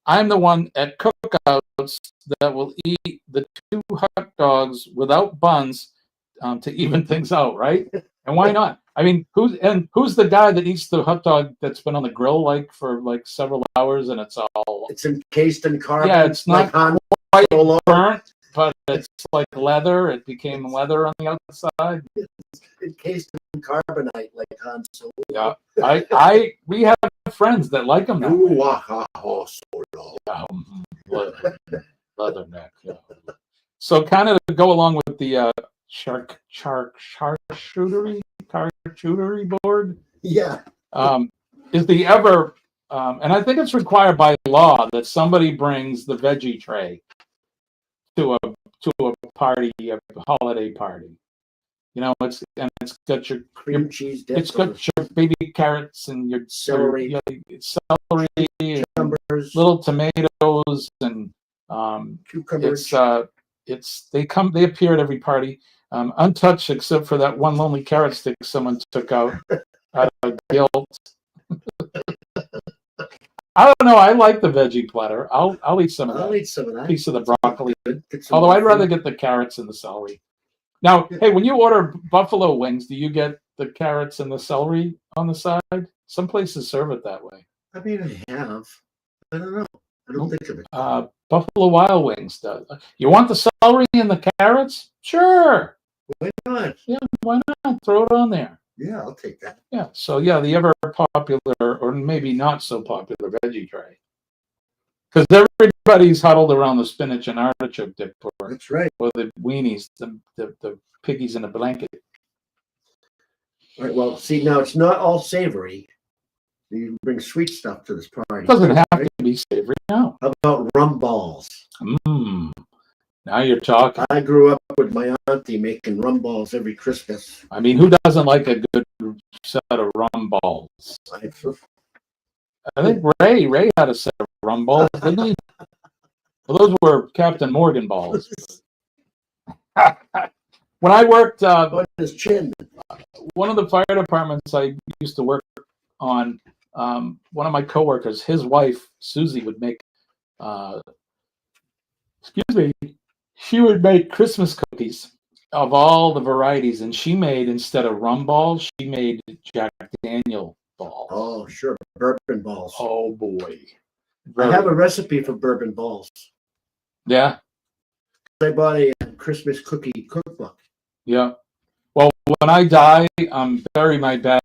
I'm the one at cookouts that will eat the 2 hot dogs without buns to even things out, right? And why not? I mean, who's the guy that eats the hot dog that's been on the grill for several hours and It's encased in carbon. Yeah, it's not like Han quite Solo. burnt, but it's like leather. It became leather on the outside. It's encased in carbonite like Han Solo. Yeah, we have friends that like them that way. Solo. Leatherneck. Yeah. So kind of to go along with the charcuterie board. Yeah. Is the ever and I think it's required by law that somebody brings the veggie tray to a party, a holiday party. You know, it's got your Cream cheese dip. it's got your baby carrots and your Celery. celery, and Cucumbers. little tomatoes, and Cucumbers. they appear at every party, untouched except for that one lonely carrot stick someone took out of guilt. I don't know. I like the veggie platter. I'll eat some of that. I'll eat some of that. Piece of the broccoli. Get some Although I'd rather broccoli. get the carrots and the celery. Now, hey, when you order buffalo wings, do you get the carrots and the celery on the side? Some places serve it that way. I mean, I have. I don't know. I don't think of it. Buffalo Wild Wings does. You want the celery and the carrots? Sure. Why not? Yeah, why not? Throw it on there. Yeah, I'll take that. Yeah. So yeah, the ever popular, or maybe not so popular, veggie tray. Because everybody's huddled around the spinach and artichoke dip, That's right. or the weenies, the piggies in a blanket. All right. Well, see, now it's not all savory. You bring sweet stuff to this party. It doesn't have right? to be savory. No. How about rum balls? Now you're talking. I grew up with my auntie making rum balls every Christmas. I mean, who doesn't like a good set of rum balls? I think Ray had a set of rum balls, didn't he? Well, those were Captain Morgan balls. When I worked, On his chin. one of the fire departments I used to work on, one of my coworkers, his wife Susie, would make, she would make Christmas cookies of all the varieties, and she made, instead of rum balls, she made Jack Daniel balls. Oh, sure. Bourbon balls. Oh boy. I have a recipe for bourbon balls. Yeah. I bought a Christmas cookie cookbook. Yeah. Well, when I die, bury my bag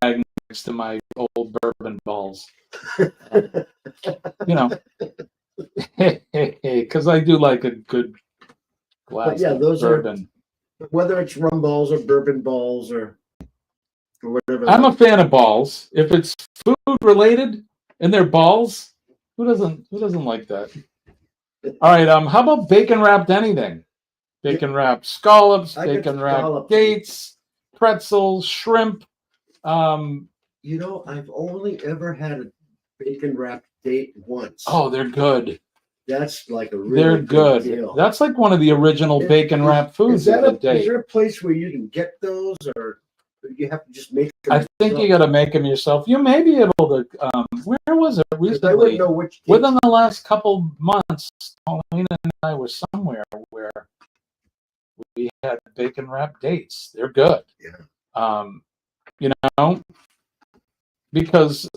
next to my old bourbon balls. You know, because I do like a good glass of those bourbon. Whether it's rum balls or bourbon balls or whatever. I'm a fan of balls. If it's food related and they're balls, who doesn't like that? All right. How about bacon wrapped anything? Bacon wrapped scallops, bacon wrapped dates, pretzels, shrimp. You know, I've only ever had a bacon wrapped date once. Oh, they're good. That's like a really They're good. deal. That's like one of the original bacon wrapped foods of the day. Is there a place where you can get those, or you have to just make them? I think you got to make them yourself. You may be able to. Where was it recently? I wouldn't know which. Within the last couple months, Paulina and I were somewhere where we had bacon wrapped dates. They're good. Yeah. You know, because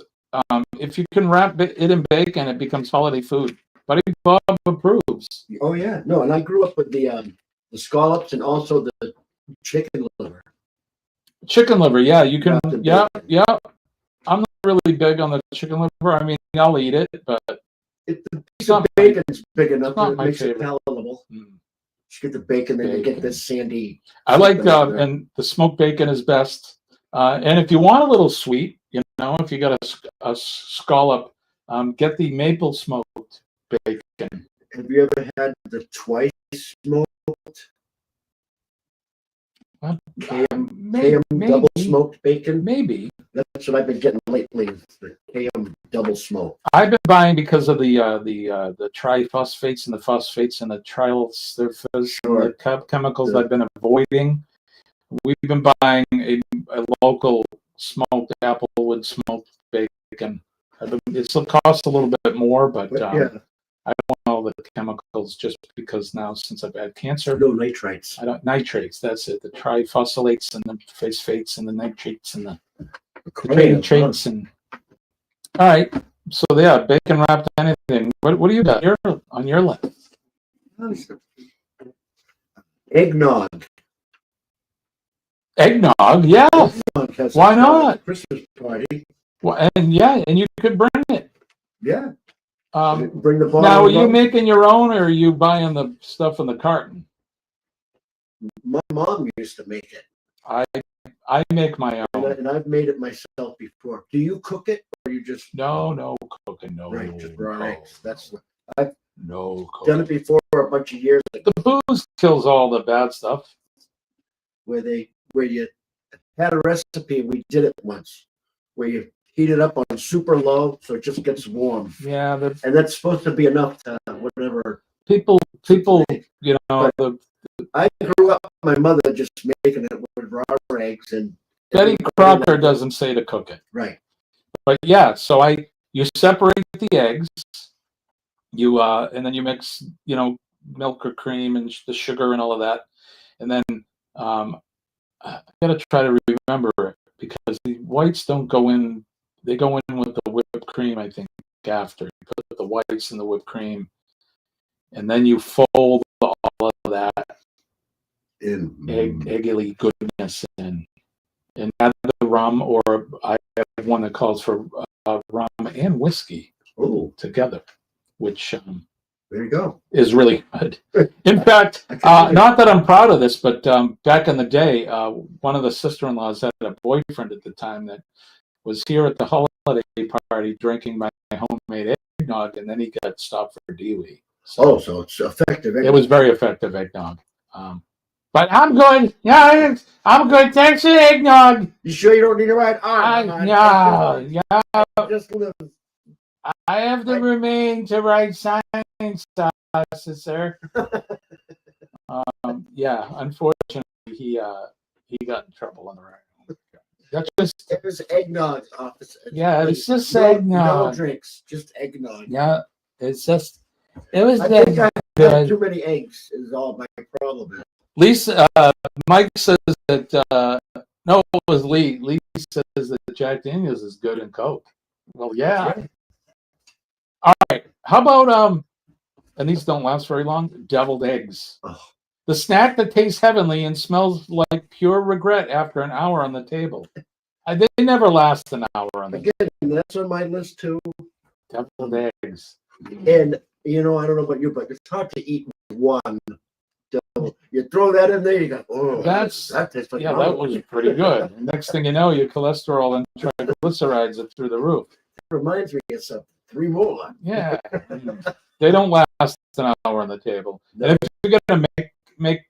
if you can wrap it in bacon, it becomes holiday food. Buddy Bob approves. Oh yeah, no, and I grew up with the scallops and also the chicken liver. Chicken liver, yeah, you can. Wrapped in Yeah. bacon. I'm not really big on the chicken liver. I mean, I'll eat it, but If the piece of bacon's big enough, not it my makes favorite. it palatable. Just get the bacon, then you get this sandy. I like something and the smoked bacon is best. And if you want a little sweet, you know, if you got a scallop, get the maple smoked bacon. Have you ever had the twice smoked Maybe, double smoked bacon? Maybe. That's what I've been getting lately. Is the KM double smoke. I've been buying because of the triphosphates and the phosphates and the the chemicals I've been avoiding. We've been buying a local smoked applewood smoked bacon. It still costs a little bit more, but I don't want all the chemicals just because now since I've had cancer, No nitrites. I don't nitrates. That's it. The triphosphates and the phosphates and the nitrates and the nitrates and. All right. So yeah, bacon wrapped anything. What do you got on your list? Eggnog. Eggnog, yeah. Eggnog has Why a not? Christmas party. Well, and yeah, and you could bring it. Yeah. Um, Bring the bottle. now, are you along. making your own, or are you buying the stuff in the carton? My mom used to make it. I make my own. And I've made it myself before. Do you cook it or you just No cooking, no. right, just raw no, eggs? That's I've no cooking. done it before a bunch of years ago The booze kills all the bad stuff. where you had a recipe and we did it once where you heat it up on super low so it just gets warm. Yeah, And that's supposed to be enough to whatever. people, you know, I grew up my mother just making it with raw eggs and Betty Crocker doesn't say to cook it. Right. But yeah, so you separate the eggs, and then you mix, milk or cream and the sugar and all of that. And then I gotta try to remember it because the whites don't go in, they go in with the whipped cream, I think, after. You put the whites in the whipped cream, and then you fold all of that eggily goodness in. And add the rum, or I have one that calls for rum and whiskey together, which there you go. is really good. In fact, not that I'm proud of this, but back in the day, one of the sister-in-laws had a boyfriend at the time that was here at the holiday party drinking my homemade eggnog, and then he got stopped for DUI. So it's effective. It was very effective eggnog. But I'm good. Yeah, I'm good. Thanks for the eggnog. You sure you don't need a right arm? Just live. I have to remain to write science classes, sir. Yeah, unfortunately, he got in trouble on the right. That's just it was eggnog, officer. Yeah, it's just no, eggnog. No drinks, just eggnog. Yeah, it was I think I had too many eggs. Is all my problem. Lisa, Mike says that no, it was Lee. Lee says that Jack Daniels is good in Coke. Well, yeah. Right. All right. How about and these don't last very long. Deviled eggs. Oh. The snack that tastes heavenly and smells like pure regret after an hour on the table. They never last an hour on the table. Again, that's on my list too. Deviled eggs. And I don't know about you, but it's hard to eat one. So you throw that in there, you go, oh, that tastes like that was pretty good. And next thing you know, your cholesterol and triglycerides are through the roof. It reminds me of something. 3 more. Yeah, they don't last an hour on the table. And if you're gonna make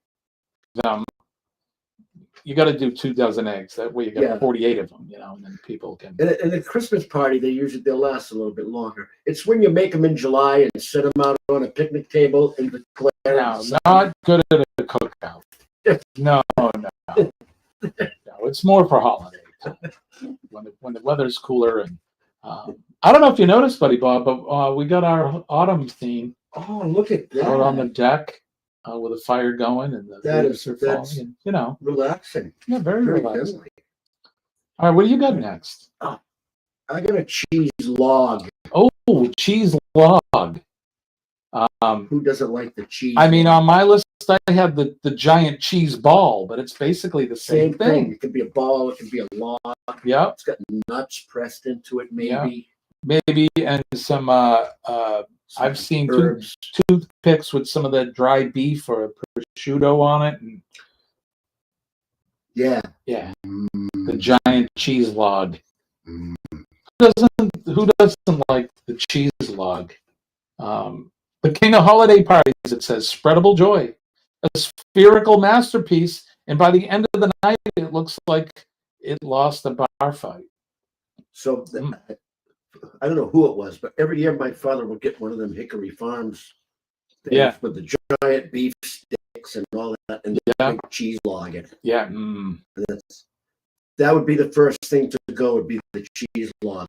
them, you got to do 24 eggs. That way you got 48 of them, and then people can. And the Christmas party, they'll last a little bit longer. It's when you make them in July and set them out on a picnic table in the glare. No, not good at a cookout. No. No, it's more for holiday time when the weather's cooler. And I don't know if you noticed, Buddy Bob, but we got our autumn theme. Oh, look at that! Out on the deck with a fire going, and the leaves are falling. And, relaxing. Yeah, very relaxing. All right, what do you got next? I got a cheese log. Oh, cheese log. Who doesn't like the cheese? I mean, on my list, I have the giant cheese ball, but it's basically the same thing. It could be a ball, it could be a log. Yep. It's got nuts pressed into it, maybe. Yeah. Maybe, and some I've seen toothpicks with some of the dry beef or prosciutto on it. And yeah. The giant cheese log. Who doesn't like the cheese log? The king of holiday parties, it says, spreadable joy, a spherical masterpiece, and by the end of the night, it looks like it lost a bar fight. So I don't know who it was, but every year my father would get one of them Hickory Farms things with the giant beef sticks and all that, and the big cheese log in it. Yeah. That would be the first thing to go, would be the cheese log.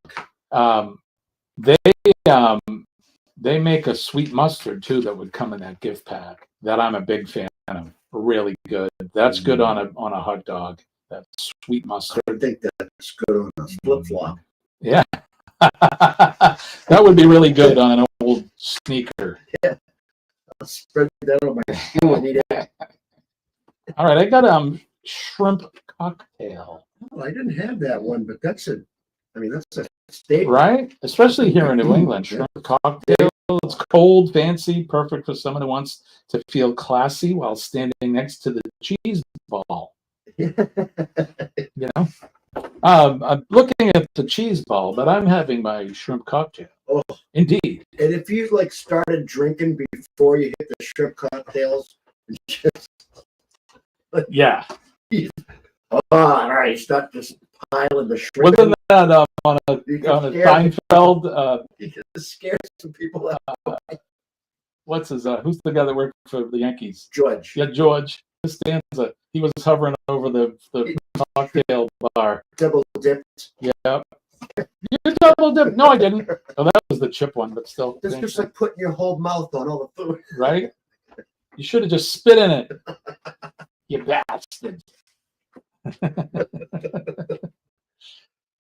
They make a sweet mustard too that would come in that gift pack that I'm a big fan of. Really good. That's good on a hot dog. That sweet mustard. I think that's good on a flip flop. Yeah. That would be really good on an old sneaker. Yeah. I'll spread that on my shoe and eat it. All right, I got shrimp cocktail. Oh, I didn't have that one, but that's a staple. Right? Especially here in New England. Shrimp cocktail. It's cold, fancy, perfect for someone who wants to feel classy while standing next to the cheese ball. You know? I'm looking at the cheese ball, but I'm having my shrimp cocktail. Oh, indeed. And if you like started drinking before you hit the shrimp cocktails, Yeah. Oh, all right, start just piling the shrimp. Wasn't that on a Seinfeld? You can scare some people out. What's his? Who's the guy that worked for the Yankees? George. Yeah, George Costanza. He was hovering over the cocktail bar. Double dipped. Yeah. You double dip? No, I didn't. Oh, that was the chip one, but still. It's just like putting your whole mouth on all the food. Right? You should have just spit in it. You bastard.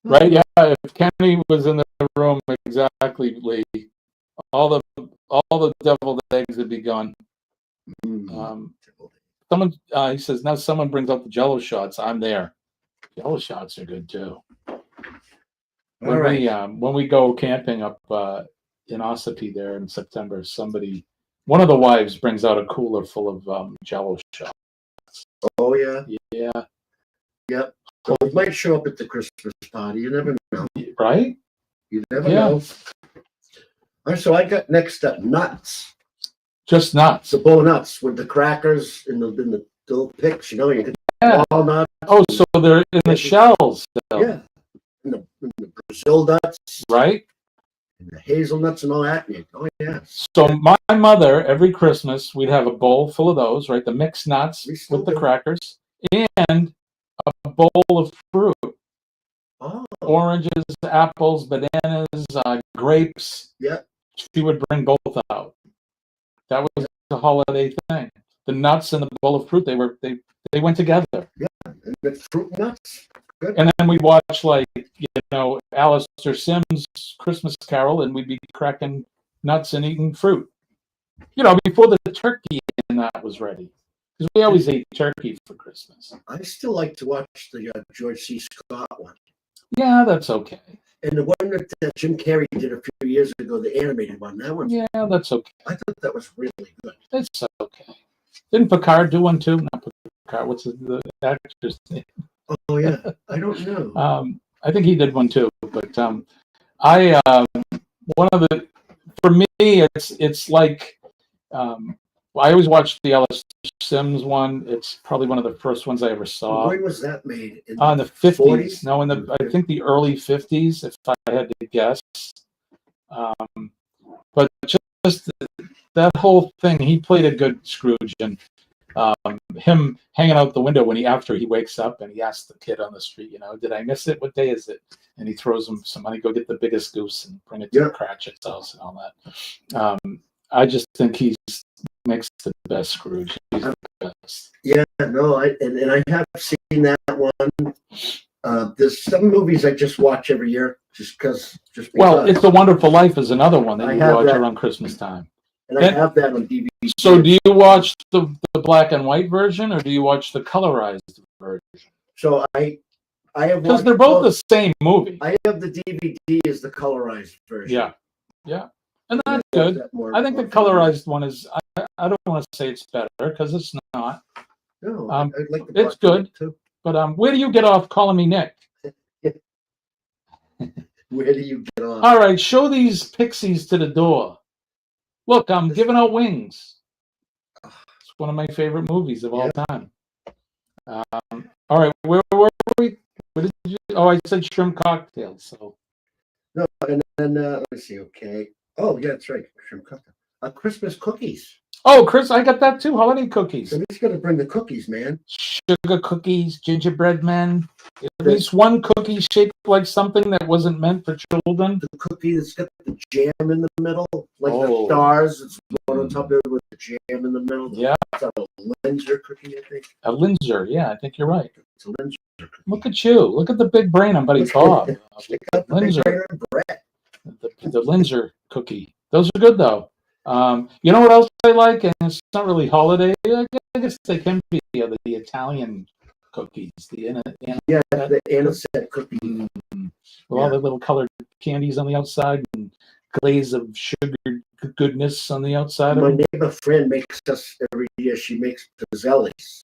Right? Yeah. If Kenny was in the room, exactly, Lee, all the deviled eggs would be gone. Someone he says now someone brings up the Jello shots. I'm there. Jello shots are good too. When we go camping up in Ossipee there in September, one of the wives brings out a cooler full of Jello shots. Oh yeah. Yeah. Yep. So it might show up at the Christmas party. You never know. Right? You never know. All right, so I got next up nuts. Just nuts. The bowl of nuts with the crackers in the little picks. You know, you get walnuts. Oh, so they're in the shells. Still. Yeah. And the Brazil nuts. Right? And the hazelnuts and all that. Oh yeah. So my mother, every Christmas, we'd have a bowl full of those, right? The mixed nuts with the crackers and a bowl of fruit. Oh. Oranges, apples, bananas, grapes. Yeah. She would bring both out. That was a holiday thing. The nuts and the bowl of fruit, they went together. Yeah, and the fruit nuts. Good. And then we'd watch Alistair Sim's Christmas Carol, and we'd be cracking nuts and eating fruit. Before the turkey and that was ready. Because we always ate turkey for Christmas. I still like to watch the George C. Scott one. Yeah, that's okay. And the one that Jim Carrey did a few years ago, the animated one, that one. Yeah, that's okay. I thought that was really good. It's okay. Didn't Picard do one too? Not Picard. What's the actor's name? Oh yeah, I don't know. I think he did one too. But for me, it's like I always watched the Alistair Sims one. It's probably one of the first ones I ever saw. When was that made? In the 50s. 40s? No, I think the early 50s, if I had to guess. But just that whole thing, he played a good Scrooge, and him hanging out the window after he wakes up and he asks the kid on the street, did I miss it? What day is it? And he throws him some money, go get the biggest goose and bring it to Cratchit's house and all that. I just think he makes the best Scrooge. He's the best. Yeah, no, I have seen that one. There's some movies I just watch every year because. Well, It's a Wonderful Life is another one that you watch around Christmas time. And I have that on DVD. So do you watch the black and white version or do you watch the colorized version? So I have because they're both the same movie. I have the DVD as the colorized version. Yeah. And that's good. I think the colorized one is, I don't want to say it's better because it's not. No, I'd like to it's good. Too. But where do you get off calling me Nick? Where do you get off? All right, show these pixies to the door. Look, I'm giving out wings. It's one of my favorite movies of all time. All right, where were we? What did you? Oh, I said shrimp cocktail. So. No, and then let me see. Okay. Oh, yeah, that's right. Shrimp cocktail. Christmas cookies. Oh, Chris, I got that too. Holiday cookies. So he's got to bring the cookies, man. Sugar cookies, gingerbread men. At least one cookie shaped like something that wasn't meant for children. The cookie that's got the jam in the middle, like the Oh. stars. It's one on top of it with the jam in the middle. Yeah. It's a Linzer cookie, I think. A Linzer. Yeah, I think you're right. It's a Linzer cookie. Look at you. Look at the big brain on Buddy Bob. Check out the Linzer. big and bread. The Linzer cookie. Those are good, though. You know what else I like? And it's not really holiday. I guess they can be the Italian cookies. Yeah, the anisette cookie. With all the little colored candies on the outside and glaze of sugar goodness on the outside. My neighbor friend makes us every year. She makes pizzellis.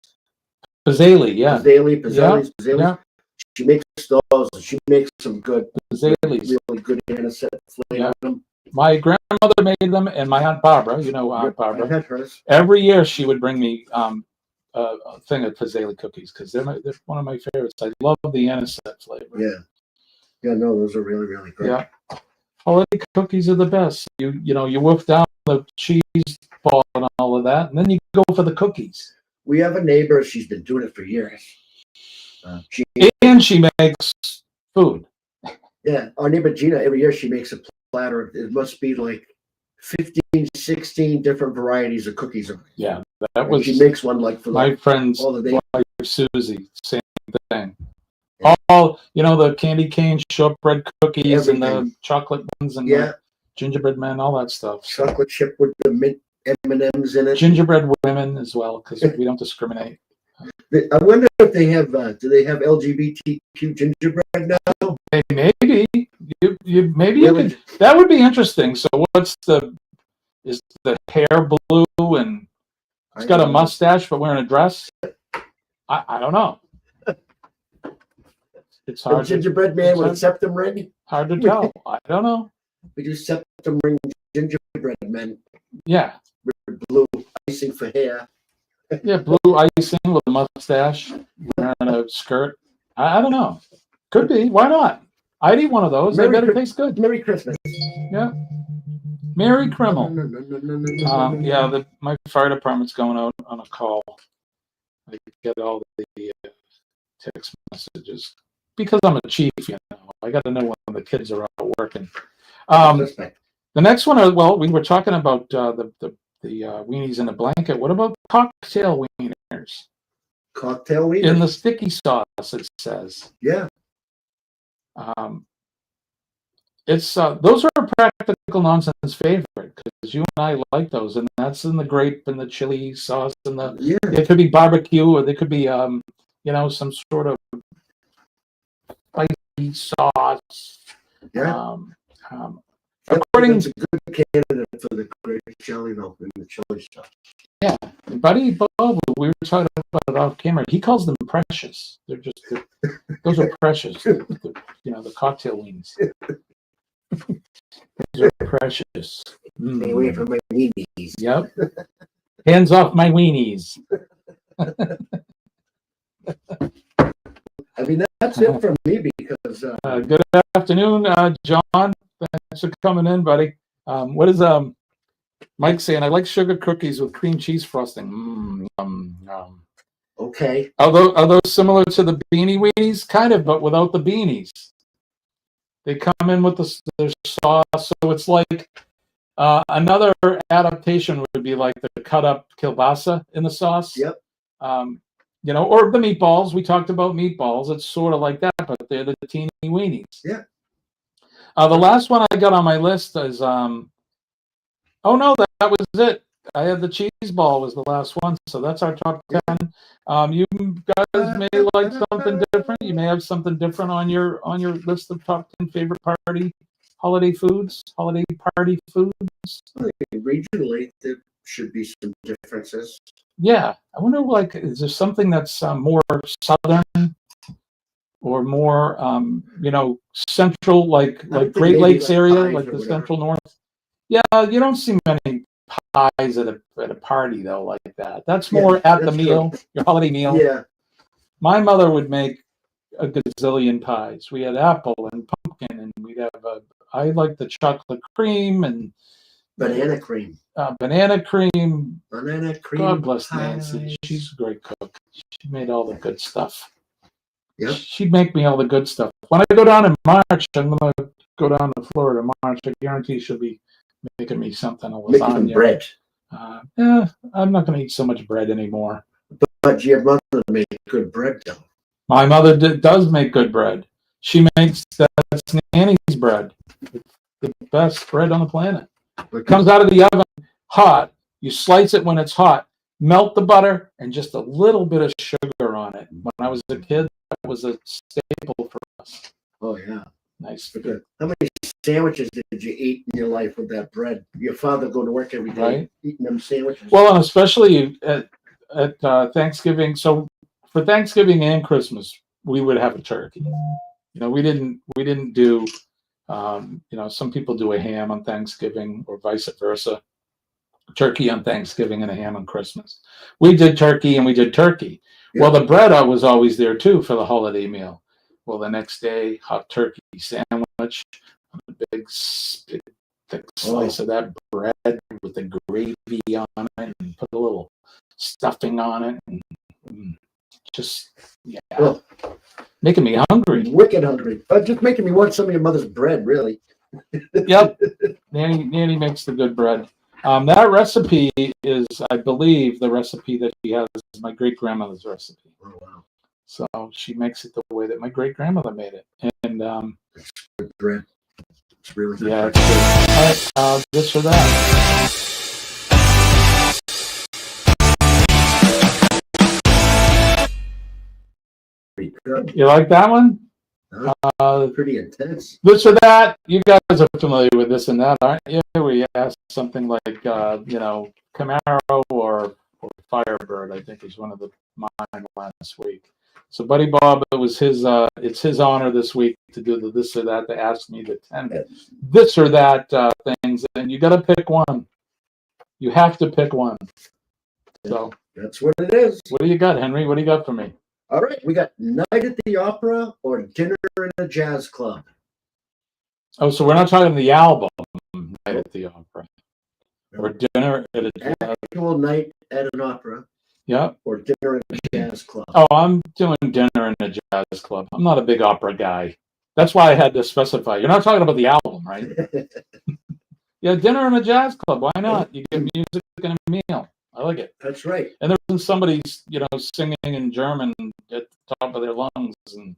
Pizzelle, yeah. Pizzellis. Yeah. She makes those. She makes some good, Pizzelles. really good anisette flavor. Yeah. My grandmother made them, and my Aunt Barbara, you know Aunt I Barbara, had hers. every year she would bring me a thing of Pizzelle cookies because they're one of my favorites. I love the anisette flavor. Yeah. Yeah, no, those are really, really good. Yeah. Holiday cookies are the best. You wolf down the cheese ball and all of that, and then you go for the cookies. We have a neighbor. She's been doing it for years. And she makes food. Yeah, our neighbor Gina, every year she makes a platter. It must be like 15, 16 different varieties of cookies. Yeah, that was. She makes one like for my friend's all the days. wife, Susie. Same thing. Yeah. All the candy cane shortbread cookies and the chocolate ones and the gingerbread men, all that stuff. Chocolate chip with the mint M&Ms in it. Gingerbread women as well, because we don't discriminate. I wonder if they have. Do they have LGBTQ gingerbread now? Maybe you maybe you could. That would be interesting. So is the hair blue and it's got a mustache but wearing a dress? I don't know. It's hard. A gingerbread man with a septum ring? Hard to tell. I don't know. We do septum ring gingerbread men. Yeah. With blue icing for hair. Yeah, blue icing with a mustache, wearing a skirt. I don't know. Could be. Why not? I'd eat one of those. They better taste good. Merry Christmas. Yeah. Merry Krimmel. Yeah, my fire department's going out on a call. I get all the text messages because I'm a chief. I got to know when the kids are out working. The next one, we were talking about the weenies in a blanket. What about cocktail wieners? Cocktail wieners? In the sticky sauce, it says. Yeah. It's those are a practical nonsense favorite because you and I like those, and that's in the grape and the chili sauce and the. It could be barbecue or they could be some sort of spicy sauce. Yeah. According to a good candidate for the grape chili though, and the chili stuff. Yeah, Buddy Bob, we were talking about it off camera. He calls them precious. They're just those are precious. The cocktail wings. Those are precious. Stay away from my weenies. Yep. Hands off my weenies. I mean, that's it for me because. Good afternoon, John. Thanks for coming in, buddy. What is Mike saying? I like sugar cookies with cream cheese frosting. Okay. Are those similar to the beanie weenies? Kind of, but without the beanies. They come in with their sauce, so it's like another adaptation would be like the cut up kielbasa in the sauce. Yep. Or the meatballs. We talked about meatballs. It's sort of like that, but they're the teeny weenies. Yeah. The last one I got on my list is that was it. I had the cheese ball was the last one, so that's our top 10. You guys may like something different. You may have something different on your list of top 10 favorite holiday party foods. Regionally, there should be some differences. Yeah, I wonder, is there something that's more southern or more, central, like Great Lakes area, like the central north? Yeah, you don't see many pies at a party though like that. That's more at the meal, your holiday meal. Yeah. My mother would make a gazillion pies. We had apple and pumpkin, and we'd have I like the chocolate cream and Banana cream. Banana cream. Banana cream. God bless pies. Nancy. She's a great cook. She made all the good stuff. Yep. She'd make me all the good stuff. When I go down in March, I'm going to go down to Florida in March. I guarantee she'll be making me something. A Making lasagna. bread. Yeah, I'm not going to eat so much bread anymore. But your mother made good bread, though. My mother does make good bread. She makes that's Nanny's bread. The best bread on the planet. It comes out of the oven hot. You slice it when it's hot. Melt the butter and just a little bit of sugar on it. When I was a kid, that was a staple for us. Oh, yeah. Nice. How many sandwiches did you eat in your life with that bread? Your father go to work every day Right. eating them sandwiches. Well, and especially at Thanksgiving. So for Thanksgiving and Christmas, we would have a turkey. You know, we didn't do. You know, some people do a ham on Thanksgiving or vice versa. Turkey on Thanksgiving and a ham on Christmas. We did turkey and we did turkey. Yeah. Well, the bread was always there too for the holiday meal. Well, the next day, hot turkey sandwich, a big thick slice of that bread with the gravy on it, and put a little stuffing on it, and just making me hungry. Wicked hungry. Just making me want some of your mother's bread, really. Yep, Nanny makes the good bread. That recipe is, I believe, the recipe that she has is my great grandmother's recipe. Oh, wow. So she makes it the way that my great grandmother made it, and It's good bread. It's really good. yeah, bread. it's good. All right, this or that. Pretty good. You like that one? Pretty intense. This or that. You guys are familiar with this and that, aren't you? We asked something like, you know, Camaro or Firebird, I think is one of the mine last week. So, Buddy Bob, it was his. It's his honor this week to do the this or that. To ask me the 10 this or that things, and you got to pick one. You have to pick one. So That's what it is. what do you got, Henry? What do you got for me? All right, we got Night at the Opera or Dinner in a Jazz Club. Oh, so we're not talking the album Night at the Opera or Dinner at a Jazz. Actual night at an opera Yeah. or dinner at a jazz club. Oh, I'm doing Dinner in a Jazz Club. I'm not a big opera guy. That's why I had to specify. You're not talking about the album, right? Yeah, Dinner in a Jazz Club. Why not? You get music and a meal. I like it. That's right. And there wasn't somebody, you know, singing in German at the top of their lungs, and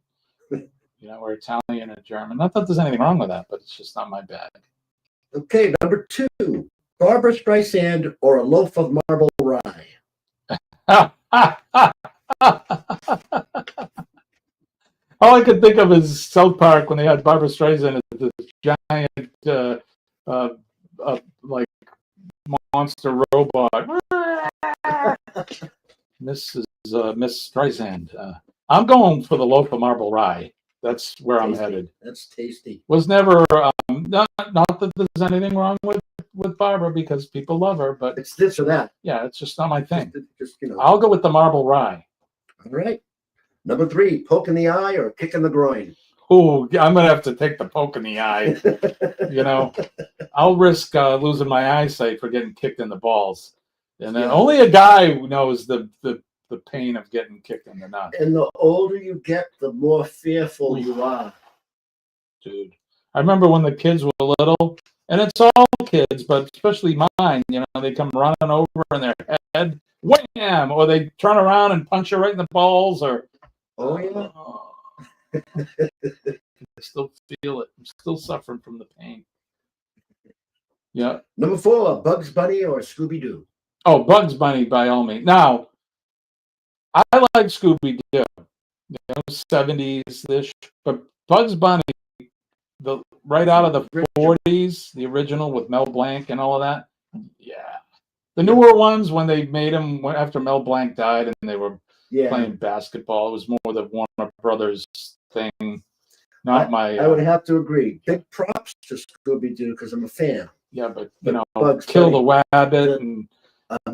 you know, or Italian and German. Not that there's anything wrong with that, but it's just not my bag. Okay, number 2, Barbra Streisand or a loaf of marble rye. All I could think of is South Park when they had Barbra Streisand as this giant, like monster robot. Miss Streisand. I'm going for the loaf of marble rye. That's where I'm Tasty. headed. That's tasty. Was never not that there's anything wrong with Barbara because people love her, but It's this or that. yeah, it's just not my thing. Just you know. I'll go with the marble rye. All right. Number 3, poke in the eye or kick in the groin. Oh, I'm gonna have to take the poke in the eye. You know, I'll risk losing my eyesight for getting kicked in the balls, and then only a guy who knows the pain of getting kicked in the nuts. And the older you get, the more fearful you are. Dude, I remember when the kids were little, and it's all kids, but especially mine. You know, they come running over in their head, wham, or they turn around and punch you right in the balls, or Oh, yeah. I still feel it. I'm still suffering from the pain. Yeah. Number 4, Bugs Bunny or Scooby-Doo. Oh, Bugs Bunny by all means. Now, I like Scooby-Doo, you know, 70s-ish, but Bugs Bunny, right out of the 40s, the original with Mel Blanc and all of that. Yeah. The newer ones, when they made them after Mel Blanc died and they were playing basketball, it was more the Warner Brothers thing. Not my. I would have to agree. Big props to Scooby-Doo because I'm a fan. Yeah, but you know, Bugs Kill the Bunny. Rabbit and.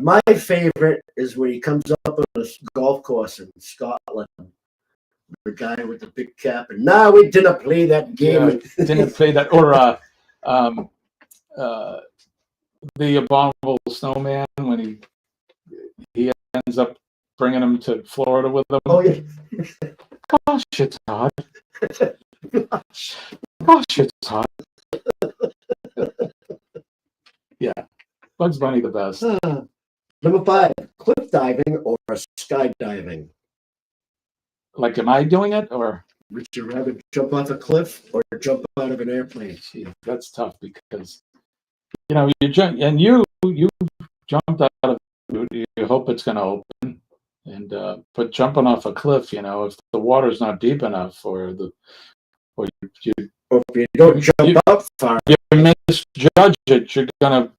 My favorite is when he comes up on a golf course in Scotland. The guy with the big cap, and now we didn't play that game. Yeah, didn't play that, or the abominable snowman when he ends up bringing him to Florida with him. Oh yeah. Gosh, it's hot. Gosh, it's hot. Yeah, Bugs Bunny the best. Number 5, cliff diving or skydiving. Like, am I doing it or? Would you rather jump off a cliff or jump out of an airplane? Gee, that's tough because you jump and you jumped out of it. You hope it's going to open, and but jumping off a cliff, if the water's not deep enough or Or if you don't jump out far, you misjudge it, you're going to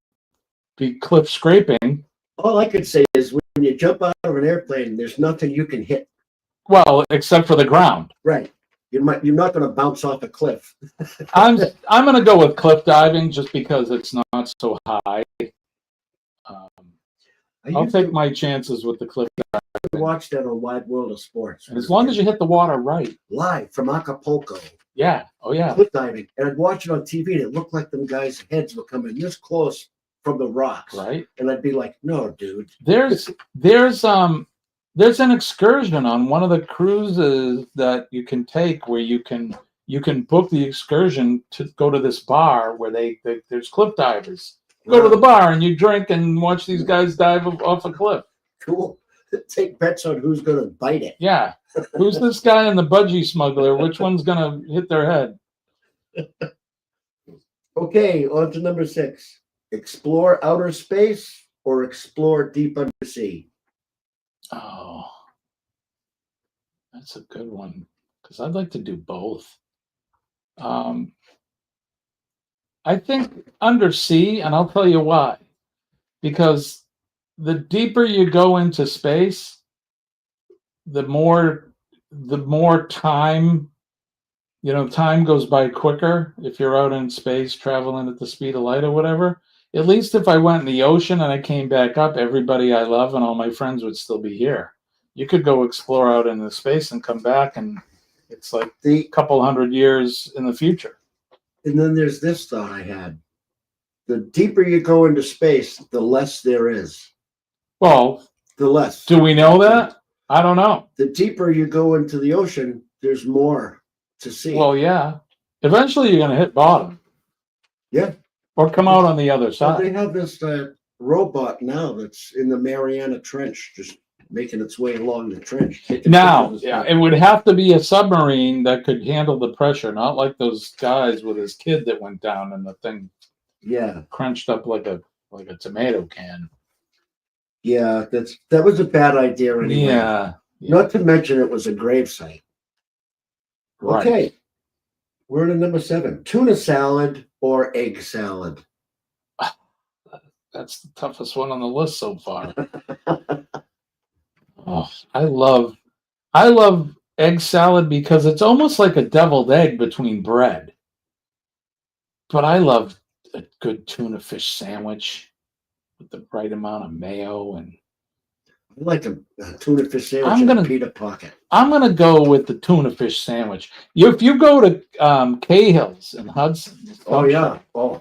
be cliff scraping. all I could say is when you jump out of an airplane, there's nothing you can hit. Well, except for the ground. Right. You're not going to bounce off a cliff. I'm going to go with cliff diving just because it's not so high. I'll take my chances with the cliff diving. I watched that on Wide World of Sports. And as long as you hit the water right. Live from Acapulco. Yeah. Oh, yeah. Cliff diving. And I'd watch it on TV and it looked like them guys' heads were coming this close from the rocks. Right. And I'd be like, no, dude. There's an excursion on one of the cruises that you can take where you can book the excursion to go to this bar where there's cliff divers. Go to the bar and you drink and watch these guys dive off a cliff. Cool. Take bets on who's going to bite it. Yeah. Who's this guy and the budgie smuggler? Which one's going to hit their head? Okay, on to number 6. Explore outer space or explore deep undersea? Oh, that's a good one because I'd like to do both. I think undersea, and I'll tell you why. Because the deeper you go into space, the more time, time goes by quicker if you're out in space traveling at the speed of light or whatever. At least if I went in the ocean and I came back up, everybody I love and all my friends would still be here. You could go explore out into space and come back, and it's like a couple hundred years in the future. And then there's this thought I had. The deeper you go into space, the less there is. Well, the less. Do we know that? I don't know. The deeper you go into the ocean, there's more to see. Well, yeah. Eventually you're going to hit bottom. Yeah. Or come out on the other side. They have this robot now that's in the Mariana Trench, just making its way along the trench. Now, yeah, it would have to be a submarine that could handle the pressure, not like those guys with his kid that went down and the thing crunched up like a tomato can. Yeah, that was a bad idea anyway. Yeah. Not to mention it was a gravesite. Right. Okay. We're on number 7. Tuna salad or egg salad? That's the toughest one on the list so far. Oh, I love egg salad because it's almost like a deviled egg between bread. But I love a good tuna fish sandwich with the right amount of mayo and. I like a tuna fish sandwich in a pita pocket. I'm going to go with the tuna fish sandwich. If you go to Cahill's in Hudson,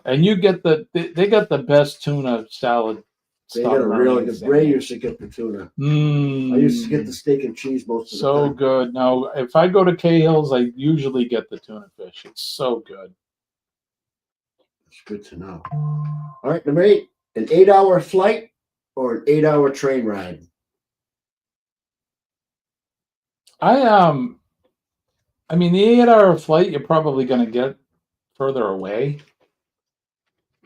and you get they got the best tuna salad. They got a really good. Ray used to get the tuna. I used to get the steak and cheese most of the time. So good. Now, if I go to Cahill's, I usually get the tuna fish. It's so good. It's good to know. All right, number 8. An 8-hour flight or an 8-hour train ride? I mean, the 8-hour flight, you're probably going to get further away.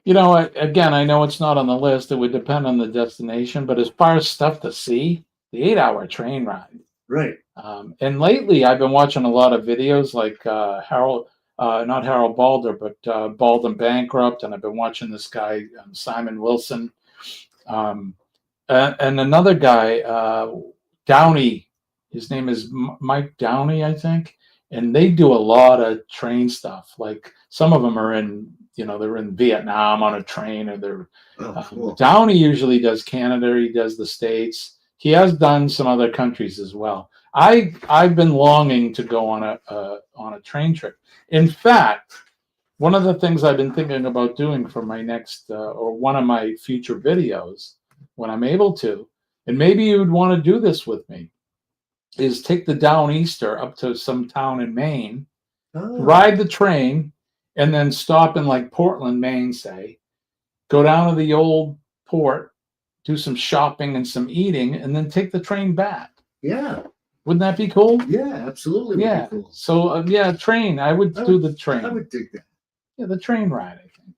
Again, I know it's not on the list. It would depend on the destination. But as far as stuff to see, the 8-hour train ride. Right. And lately, I've been watching a lot of videos like not Harold Balder, but Bald and Bankrupt. And I've been watching this guy, Simon Wilson. And another guy, Downey. His name is Mike Downey, I think. And they do a lot of train stuff. Like some of them are in, they're in Vietnam on a train, or they're cool. Downey usually does Canada. He does the States. He has done some other countries as well. I've been longing to go on a train trip. In fact, one of the things I've been thinking about doing for my next or one of my future videos when I'm able to, and maybe you would want to do this with me, is take the Downeaster up to some town in Maine, ride the train, and then stop in like Portland, Maine, say, go down to the old port, do some shopping and some eating, and then take the train back. Yeah. Wouldn't that be cool? Yeah, absolutely. Would Yeah. be cool. So train. I would do the train. I would dig that. Yeah, the train ride, I think.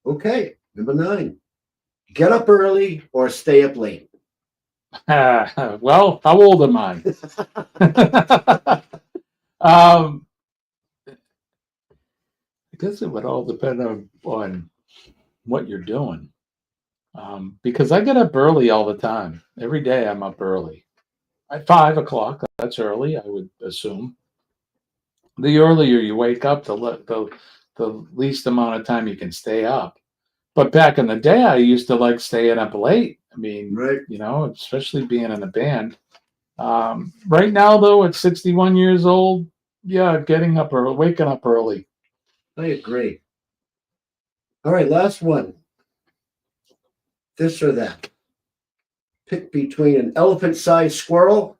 Okay, number 9. Get up early or stay up late. Well, how old am I? I guess it would all depend on what you're doing. Because I get up early all the time. Every day I'm up early. At 5 o'clock, that's early, I would assume. The earlier you wake up, the least amount of time you can stay up. But back in the day, I used to like staying up late. I mean, Right. Especially being in a band. Right now, though, at 61 years old, yeah, getting up early, waking up early. I agree. All right, last one. This or that. Pick between an elephant-sized squirrel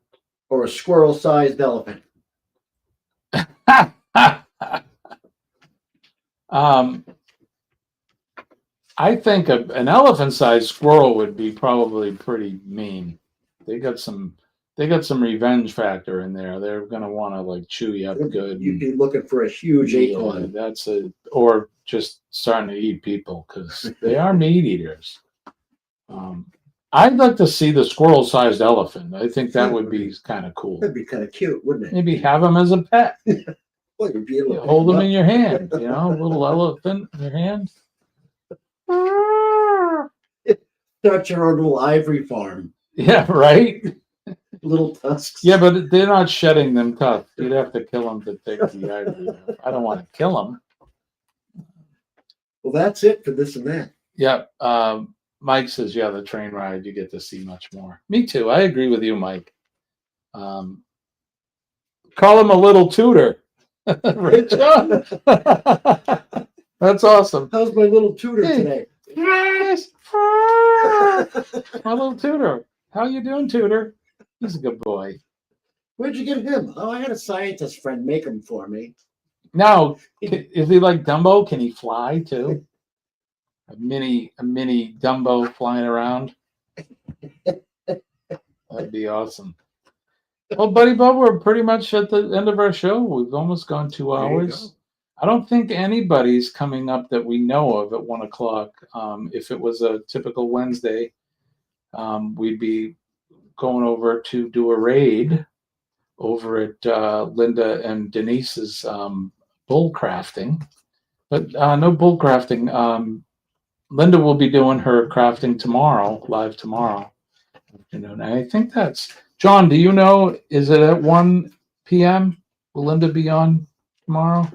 or a squirrel-sized elephant. I think an elephant-sized squirrel would be probably pretty mean. They got some revenge factor in there. They're gonna want to like chew you up good. You'd be looking for a huge acorn. Or just starting to eat people because they are meat eaters. I'd like to see the squirrel-sized elephant. I think that would be kind of cool. That'd be kind of cute, wouldn't it? Maybe have him as a pet. Well, you'd be able to Hold him in your hand. A little elephant in your hand. Start your own little ivory farm. Yeah, right. Little tusks. Yeah, but they're not shedding them tough. You'd have to kill them to take the ivory out. I don't want to kill them. Well, that's it for this and that. Yeah. Mike says, yeah, the train ride, you get to see much more. Me too. I agree with you, Mike. Call him a little tutor. Right, John? That's awesome. How's my little tutor today? Yes. My little tutor. How you doing, tutor? He's a good boy. Where'd you get him? Oh, I had a scientist friend make him for me. Now, is he like Dumbo? Can he fly too? A mini Dumbo flying around. That'd be awesome. Well, Buddy Bob, we're pretty much at the end of our show. We've almost gone 2 hours. I don't think anybody's coming up that we know of at 1 o'clock. If it was a typical Wednesday, we'd be going over to do a raid over at Linda and Denise's bull crafting. But no bull crafting. Linda will be doing her crafting tomorrow, live tomorrow afternoon. And I think that's John. Do you know? Is it at 1 p.m.? Will Linda be on tomorrow?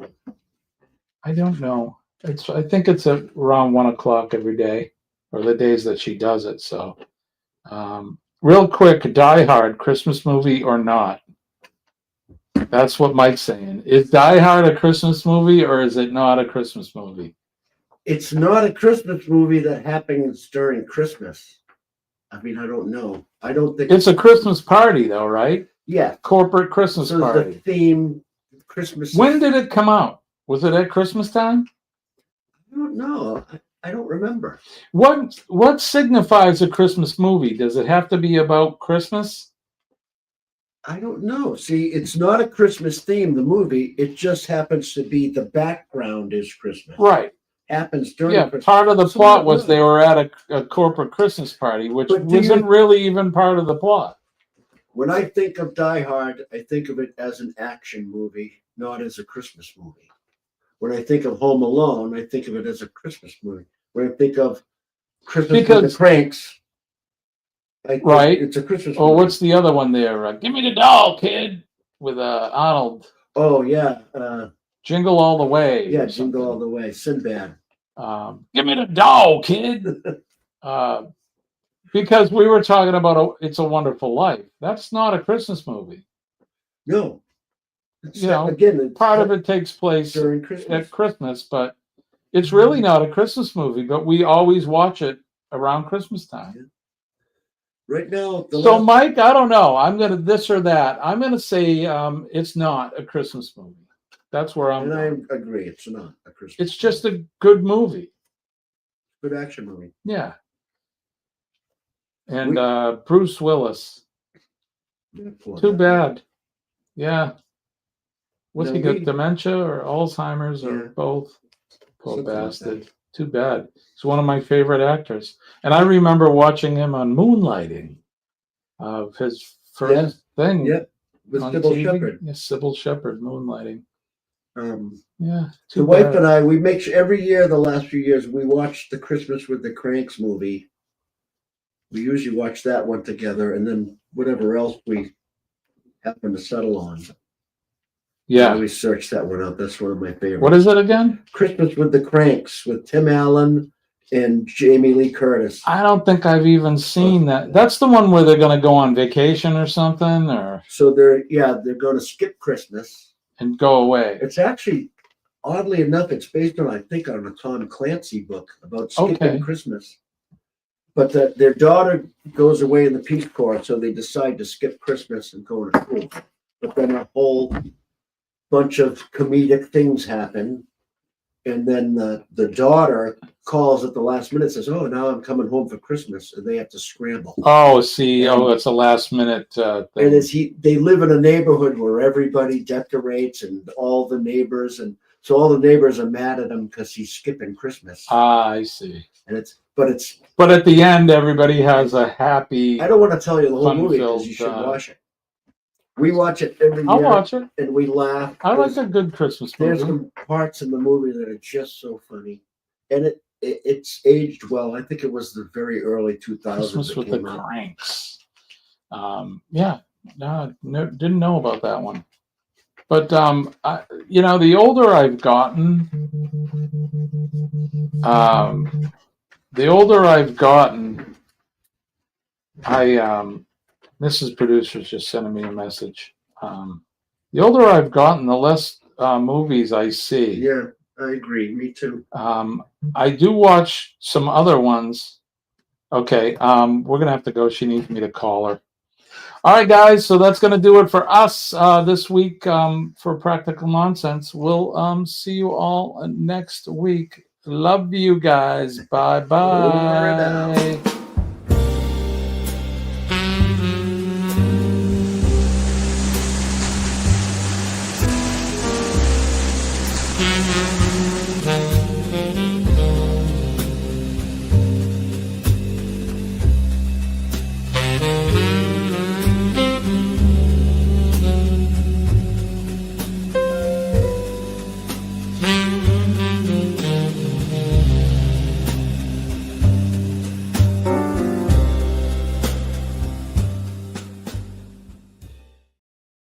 I don't know. I think it's at around 1 o'clock every day, or the days that she does it. So, real quick, Die Hard, Christmas movie or not? That's what Mike's saying. Is Die Hard a Christmas movie or is it not a Christmas movie? It's not a Christmas movie that happens during Christmas. I mean, I don't know. I don't think It's a Christmas party, though, right? Yeah. Corporate Christmas So party. the theme, Christmas. When did it come out? Was it at Christmas time? I don't know. I don't remember. What signifies a Christmas movie? Does it have to be about Christmas? I don't know. See, it's not a Christmas theme, the movie. It just happens to be the background is Christmas. Right. Happens during Christmas. Part of the plot was they were at a corporate Christmas party, which wasn't really even part of the plot. When I think of Die Hard, I think of it as an action movie, not as a Christmas movie. When I think of Home Alone, I think of it as a Christmas movie. When I think of Christmas with the Cranks, it's a Christmas movie. Oh, what's the other one there? Give me the doll, kid, with Arnold. Oh, yeah. Jingle All the Way. Yeah, Jingle All the Way. Sinbad. Give me the doll, kid. Because we were talking about It's a Wonderful Life. That's not a Christmas movie. No. It's, you know, again, it's part of it takes place during Christmas. at Christmas, but it's really not a Christmas movie, but we always watch it around Christmas time. Right now, So, Mike, I don't know. I'm going to this or that. I'm going to say it's not a Christmas movie. That's where I'm going. I agree. It's not a Christmas. It's just a good movie. good action movie. Yeah. And Bruce Willis. Yeah, poor Too guy. bad. Yeah. What's No, he got? we- Dementia or Alzheimer's or Yeah. both? Poor Something like bastard. that. Too bad. He's one of my favorite actors. And I remember watching him on Moonlighting. Of his first thing. Yep. With on Sybil TV. Shepherd. Yeah, Sybil Shepherd, Moonlighting. Yeah. The wife and I, we make sure every year, the last few years, we watch the Christmas with the Cranks movie. We usually watch that one together, and then whatever else we happen to settle on. Yeah. We search that one out. That's one of my favorites. What is it again? Christmas with the Cranks with Tim Allen and Jamie Lee Curtis. I don't think I've even seen that. That's the one where they're going to go on vacation or something, or So they're going to skip Christmas. and go away. It's actually, oddly enough, it's based on, I think, on a Tom Clancy book about skipping Okay. Christmas. But their daughter goes away in the Peace Corps, so they decide to skip Christmas and go to school. But then a whole bunch of comedic things happen. And then the daughter calls at the last minute, says, "Oh, now I'm coming home for Christmas," and they have to scramble. Oh, see, it's a last minute thing. And they live in a neighborhood where everybody decorates and all the neighbors, and so all the neighbors are mad at him because he's skipping Christmas. I see. And But at the end, everybody has a happy. I don't want to tell you the whole movie because you should fun-filled, watch it. We watch it every year. I'll watch it. And we laugh. I like a good Christmas There's movie. some parts in the movie that are just so funny, and it's aged well. I think it was the very early 2000s. Christmas that with the came out. Cranks. Yeah, no, didn't know about that one. But the older I've gotten, Mrs. Producer's just sending me a message. The older I've gotten, the less movies I see. Yeah, I agree. Me too. I do watch some other ones. Okay, we're going to have to go. She needs me to call her. All right, guys, so that's going to do it for us this week for Practical Nonsense. We'll see you all next week. Love you guys. Bye-bye. Over and out.